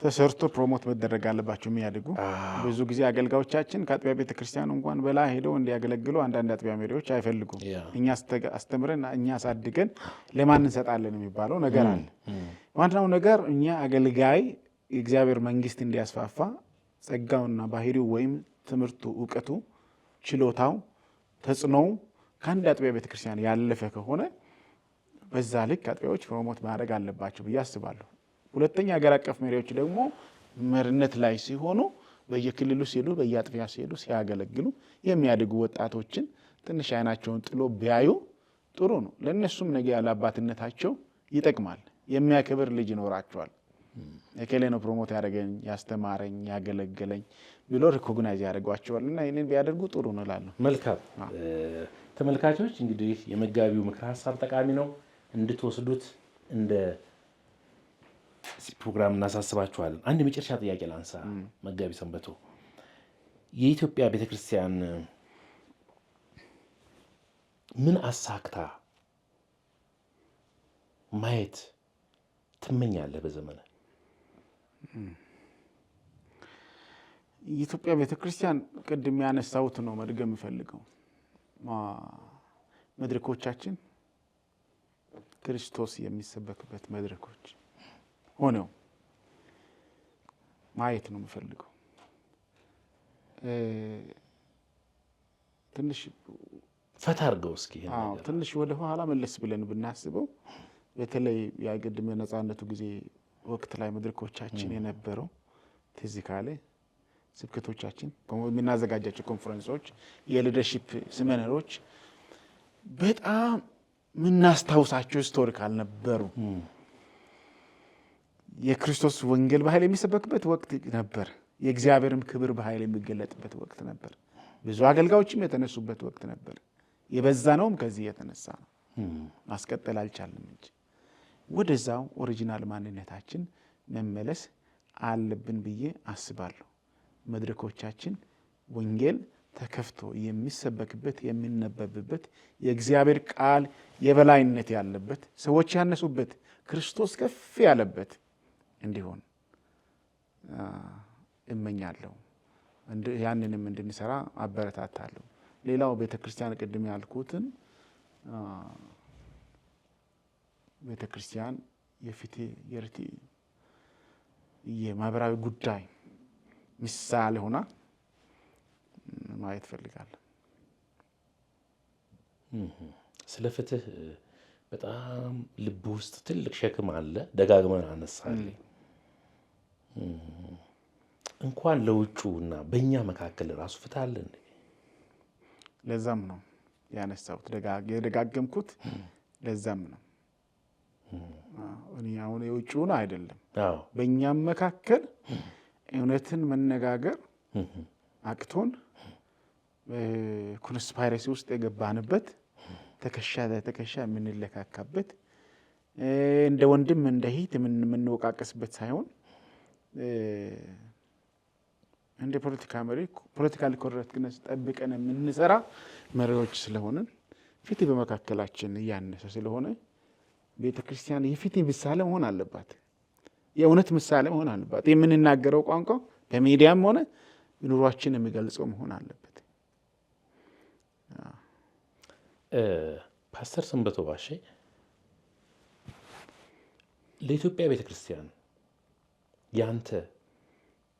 ተሰርቶ ፕሮሞት መደረግ አለባቸው የሚያድጉ። ብዙ ጊዜ አገልጋዮቻችን ከአጥቢያ ቤተክርስቲያኑ እንኳን በላይ ሄደው እንዲያገለግሉ አንዳንድ አጥቢያ መሪዎች አይፈልጉም። እኛ አስተምረን እኛ አሳድገን ለማን እንሰጣለን የሚባለው ነገር አለ። ዋናው ነገር እኛ አገልጋይ የእግዚአብሔር መንግስት እንዲያስፋፋ ጸጋውና ባህሪው ወይም ትምህርቱ፣ እውቀቱ፣ ችሎታው፣ ተጽዕኖው ከአንድ አጥቢያ ቤተክርስቲያን ያለፈ ከሆነ በዛ ልክ አጥቢያዎች ፕሮሞት ማድረግ አለባቸው ብዬ አስባለሁ። ሁለተኛ ሀገር አቀፍ መሪዎች ደግሞ መሪነት ላይ ሲሆኑ በየክልሉ ሲሄዱ፣ በየአጥቢያ ሲሄዱ፣ ሲያገለግሉ የሚያድጉ ወጣቶችን ትንሽ አይናቸውን ጥሎ ቢያዩ ጥሩ ነው። ለእነሱም ነገ ያለ አባትነታቸው ይጠቅማል። የሚያከብር ልጅ ይኖራቸዋል። እከሌ ነው ፕሮሞት ያደረገኝ፣ ያስተማረኝ፣ ያገለገለኝ ብሎ ሪኮግናይዝ ያደርጓቸዋል። እና ይህንን ቢያደርጉ ጥሩ ነው እላለሁ። መልካም ተመልካቾች፣ እንግዲህ የመጋቢው ምክር ሀሳብ ጠቃሚ ነው፣ እንድትወስዱት እንደ ፕሮግራም እናሳስባችኋለን። አንድ የመጨረሻ ጥያቄ ላንሳ። መጋቢ ሰንበቶ፣ የኢትዮጵያ ቤተክርስቲያን ምን አሳክታ ማየት ትመኛለህ በዘመነ? የኢትዮጵያ ቤተክርስቲያን ቅድም ያነሳሁት ነው መድገም የምፈልገው። መድረኮቻችን ክርስቶስ የሚሰበክበት መድረኮች ሆነው ማየት ነው የምፈልገው። ትንሽ ፈታ አድርገው እስኪ ትንሽ ወደ ኋላ መለስ ብለን ብናስበው፣ በተለይ የቅድመ ነፃነቱ ጊዜ ወቅት ላይ መድረኮቻችን የነበረው ትዝ ካለ ስብከቶቻችን፣ የምናዘጋጃቸው ኮንፈረንሶች፣ የሊደርሺፕ ሴሚናሮች በጣም የምናስታውሳቸው ሂስቶሪካል ነበሩ። የክርስቶስ ወንጌል በኃይል የሚሰበክበት ወቅት ነበር። የእግዚአብሔርም ክብር በኃይል የሚገለጥበት ወቅት ነበር። ብዙ አገልጋዮችም የተነሱበት ወቅት ነበር። የበዛ ነውም ከዚህ የተነሳ ነው። ማስቀጠል አልቻልንም እንጂ ወደዛው ኦሪጂናል ማንነታችን መመለስ አለብን ብዬ አስባለሁ። መድረኮቻችን ወንጌል ተከፍቶ የሚሰበክበት፣ የሚነበብበት፣ የእግዚአብሔር ቃል የበላይነት ያለበት፣ ሰዎች ያነሱበት፣ ክርስቶስ ከፍ ያለበት እንዲሆን እመኛለሁ። ያንንም እንድንሰራ አበረታታለሁ። ሌላው ቤተክርስቲያን ቅድም ያልኩትን ቤተክርስቲያን የፍትህ፣ የርትዕ፣ የማህበራዊ ጉዳይ ምሳሌ ሆና ማየት ፈልጋለሁ። ስለ ፍትህ በጣም ልብ ውስጥ ትልቅ ሸክም አለ። ደጋግመን አነሳለኝ። እንኳን ለውጩና በእኛ መካከል ራሱ ፍትህ አለ እንዴ? ለዛም ነው ያነሳሁት፣ የደጋገምኩት ለዛም ነው። እኔ አሁን የውጭውን አይደለም፣ በእኛም መካከል እውነትን መነጋገር አቅቶን ኮንስፓይረሲ ውስጥ የገባንበት፣ ትከሻ ለትከሻ የምንለካካበት፣ እንደ ወንድም እንደ እህት የምንወቃቀስበት ሳይሆን እንደ ፖለቲካ መሪ ፖለቲካል ኮሬክትነስ ጠብቀን የምንሰራ መሪዎች ስለሆንን ፍትህ በመካከላችን እያነሰ ስለሆነ ቤተክርስቲያን የፍትህ ምሳሌ መሆን አለባት። የእውነት ምሳሌ መሆን አለባት። የምንናገረው ቋንቋ በሚዲያም ሆነ ኑሯችን የሚገልጸው መሆን አለበት። ፓስተር ሰንበቶ ባሼ ለኢትዮጵያ ቤተክርስቲያን ያንተ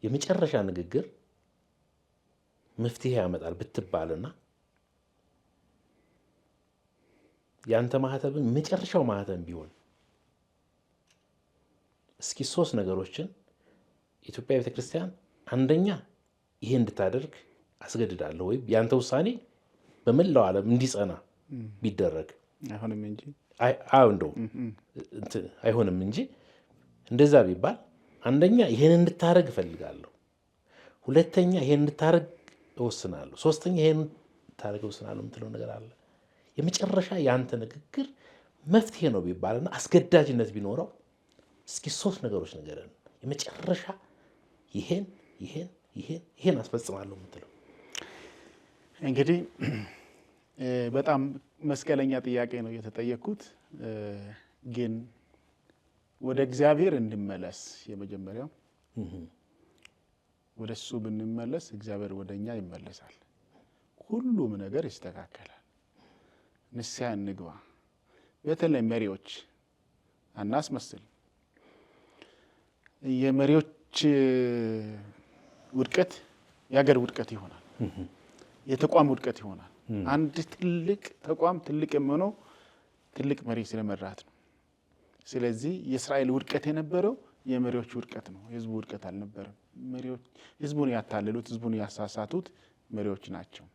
የመጨረሻ ንግግር መፍትሄ ያመጣል ብትባልና ያንተ ማህተብን መጨረሻው ማህተም ቢሆን እስኪ 3 ነገሮችን ኢትዮጵያ ቤተክርስቲያን አንደኛ ይሄ እንድታደርግ አስገድዳለሁ ወይም ያንተ ውሳኔ በመላው ዓለም እንዲጸና ቢደረግ አይሆንም እንጂ አይሆንም እንጂ እንደዛ ቢባል አንደኛ ይሄን እንድታረግ እፈልጋለሁ፣ ሁለተኛ ይሄን እንድታረግ እወስናለሁ፣ ሶስተኛ ይሄን እንድታረግ እወስናለሁ የምትለው ነገር አለ? የመጨረሻ ያንተ ንግግር መፍትሄ ነው ቢባልና አስገዳጅነት ቢኖረው እስኪ 3 ነገሮች ንገረን። የመጨረሻ ይሄን አስፈጽማለሁ የምትለው። እንግዲህ በጣም መስቀለኛ ጥያቄ ነው የተጠየቅኩት፣ ግን ወደ እግዚአብሔር እንመለስ። የመጀመሪያው ወደ እሱ ብንመለስ እግዚአብሔር ወደ እኛ ይመለሳል፣ ሁሉም ነገር ይስተካከላል። ንስሐ እንግባ። በተለይ መሪዎች አናስመስል። የመሪዎች ውድቀት የሀገር ውድቀት ይሆናል፣ የተቋም ውድቀት ይሆናል። አንድ ትልቅ ተቋም ትልቅ የሚሆነው ትልቅ መሪ ስለመራት ነው። ስለዚህ የእስራኤል ውድቀት የነበረው የመሪዎች ውድቀት ነው፣ የህዝቡ ውድቀት አልነበረም። መሪዎች ህዝቡን ያታለሉት፣ ህዝቡን ያሳሳቱት መሪዎች ናቸው።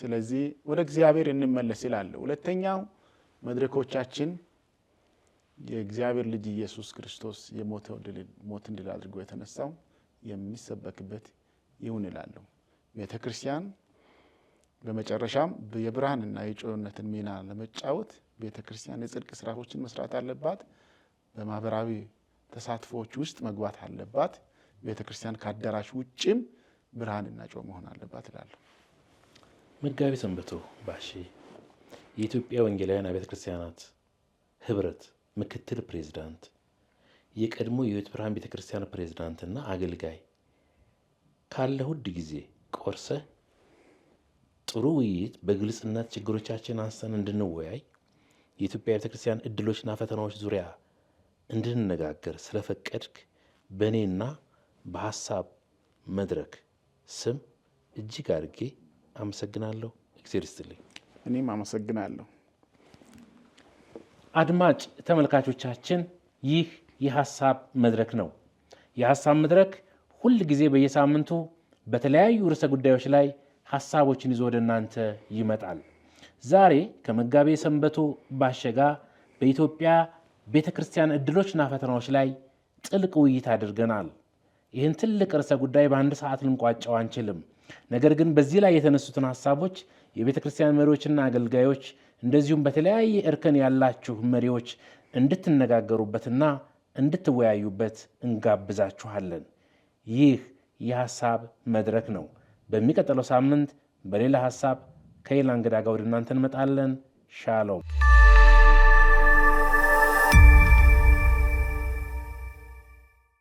ስለዚህ ወደ እግዚአብሔር እንመለስ ይላል። ሁለተኛው መድረኮቻችን የእግዚአብሔር ልጅ ኢየሱስ ክርስቶስ ሞትን ድል አድርጎ የተነሳው የሚሰበክበት ይሁን ይላል። ቤተክርስቲያን በመጨረሻም የብርሃንና የጨውነትን ሚና ለመጫወት ቤተክርስቲያን የጽድቅ ስራዎችን መስራት አለባት። በማህበራዊ ተሳትፎዎች ውስጥ መግባት አለባት። ቤተክርስቲያን ከአዳራሽ ውጭም ብርሃንና ጨው መሆን አለባት ይላል። መጋቢ ሰንበቶ ባሼ የኢትዮጵያ ወንጌላውያን አብያተ ክርስቲያናት ህብረት ምክትል ፕሬዝዳንት፣ የቀድሞ የሕይወት ብርሃን ቤተክርስቲያን ፕሬዝዳንትና አገልጋይ ካለ ሁድ ጊዜ ቆርሰህ ጥሩ ውይይት በግልጽነት ችግሮቻችን አንስተን እንድንወያይ የኢትዮጵያ ቤተክርስቲያን እድሎችና ፈተናዎች ዙሪያ እንድንነጋገር ስለፈቀድክ በእኔና በሀሳብ መድረክ ስም እጅግ አድርጌ አመሰግናለሁ። እግዚአብሔር ይስጥልኝ። እኔም አመሰግናለሁ። አድማጭ ተመልካቾቻችን ይህ የሀሳብ መድረክ ነው። የሀሳብ መድረክ ሁል ጊዜ በየሳምንቱ በተለያዩ ርዕሰ ጉዳዮች ላይ ሀሳቦችን ይዞ ወደ እናንተ ይመጣል። ዛሬ ከመጋቤ ሰንበቶ ባሼ ጋር በኢትዮጵያ ቤተክርስቲያን እድሎችና ፈተናዎች ላይ ጥልቅ ውይይት አድርገናል። ይህን ትልቅ ርዕሰ ጉዳይ በአንድ ሰዓት ልንቋጨው አንችልም። ነገር ግን በዚህ ላይ የተነሱትን ሀሳቦች የቤተክርስቲያን መሪዎችና አገልጋዮች እንደዚሁም በተለያየ እርከን ያላችሁ መሪዎች እንድትነጋገሩበትና እንድትወያዩበት እንጋብዛችኋለን። ይህ የሀሳብ መድረክ ነው። በሚቀጥለው ሳምንት በሌላ ሀሳብ ከሌላ እንግዳ ጋር ወደ እናንተ እንመጣለን። ሻሎም።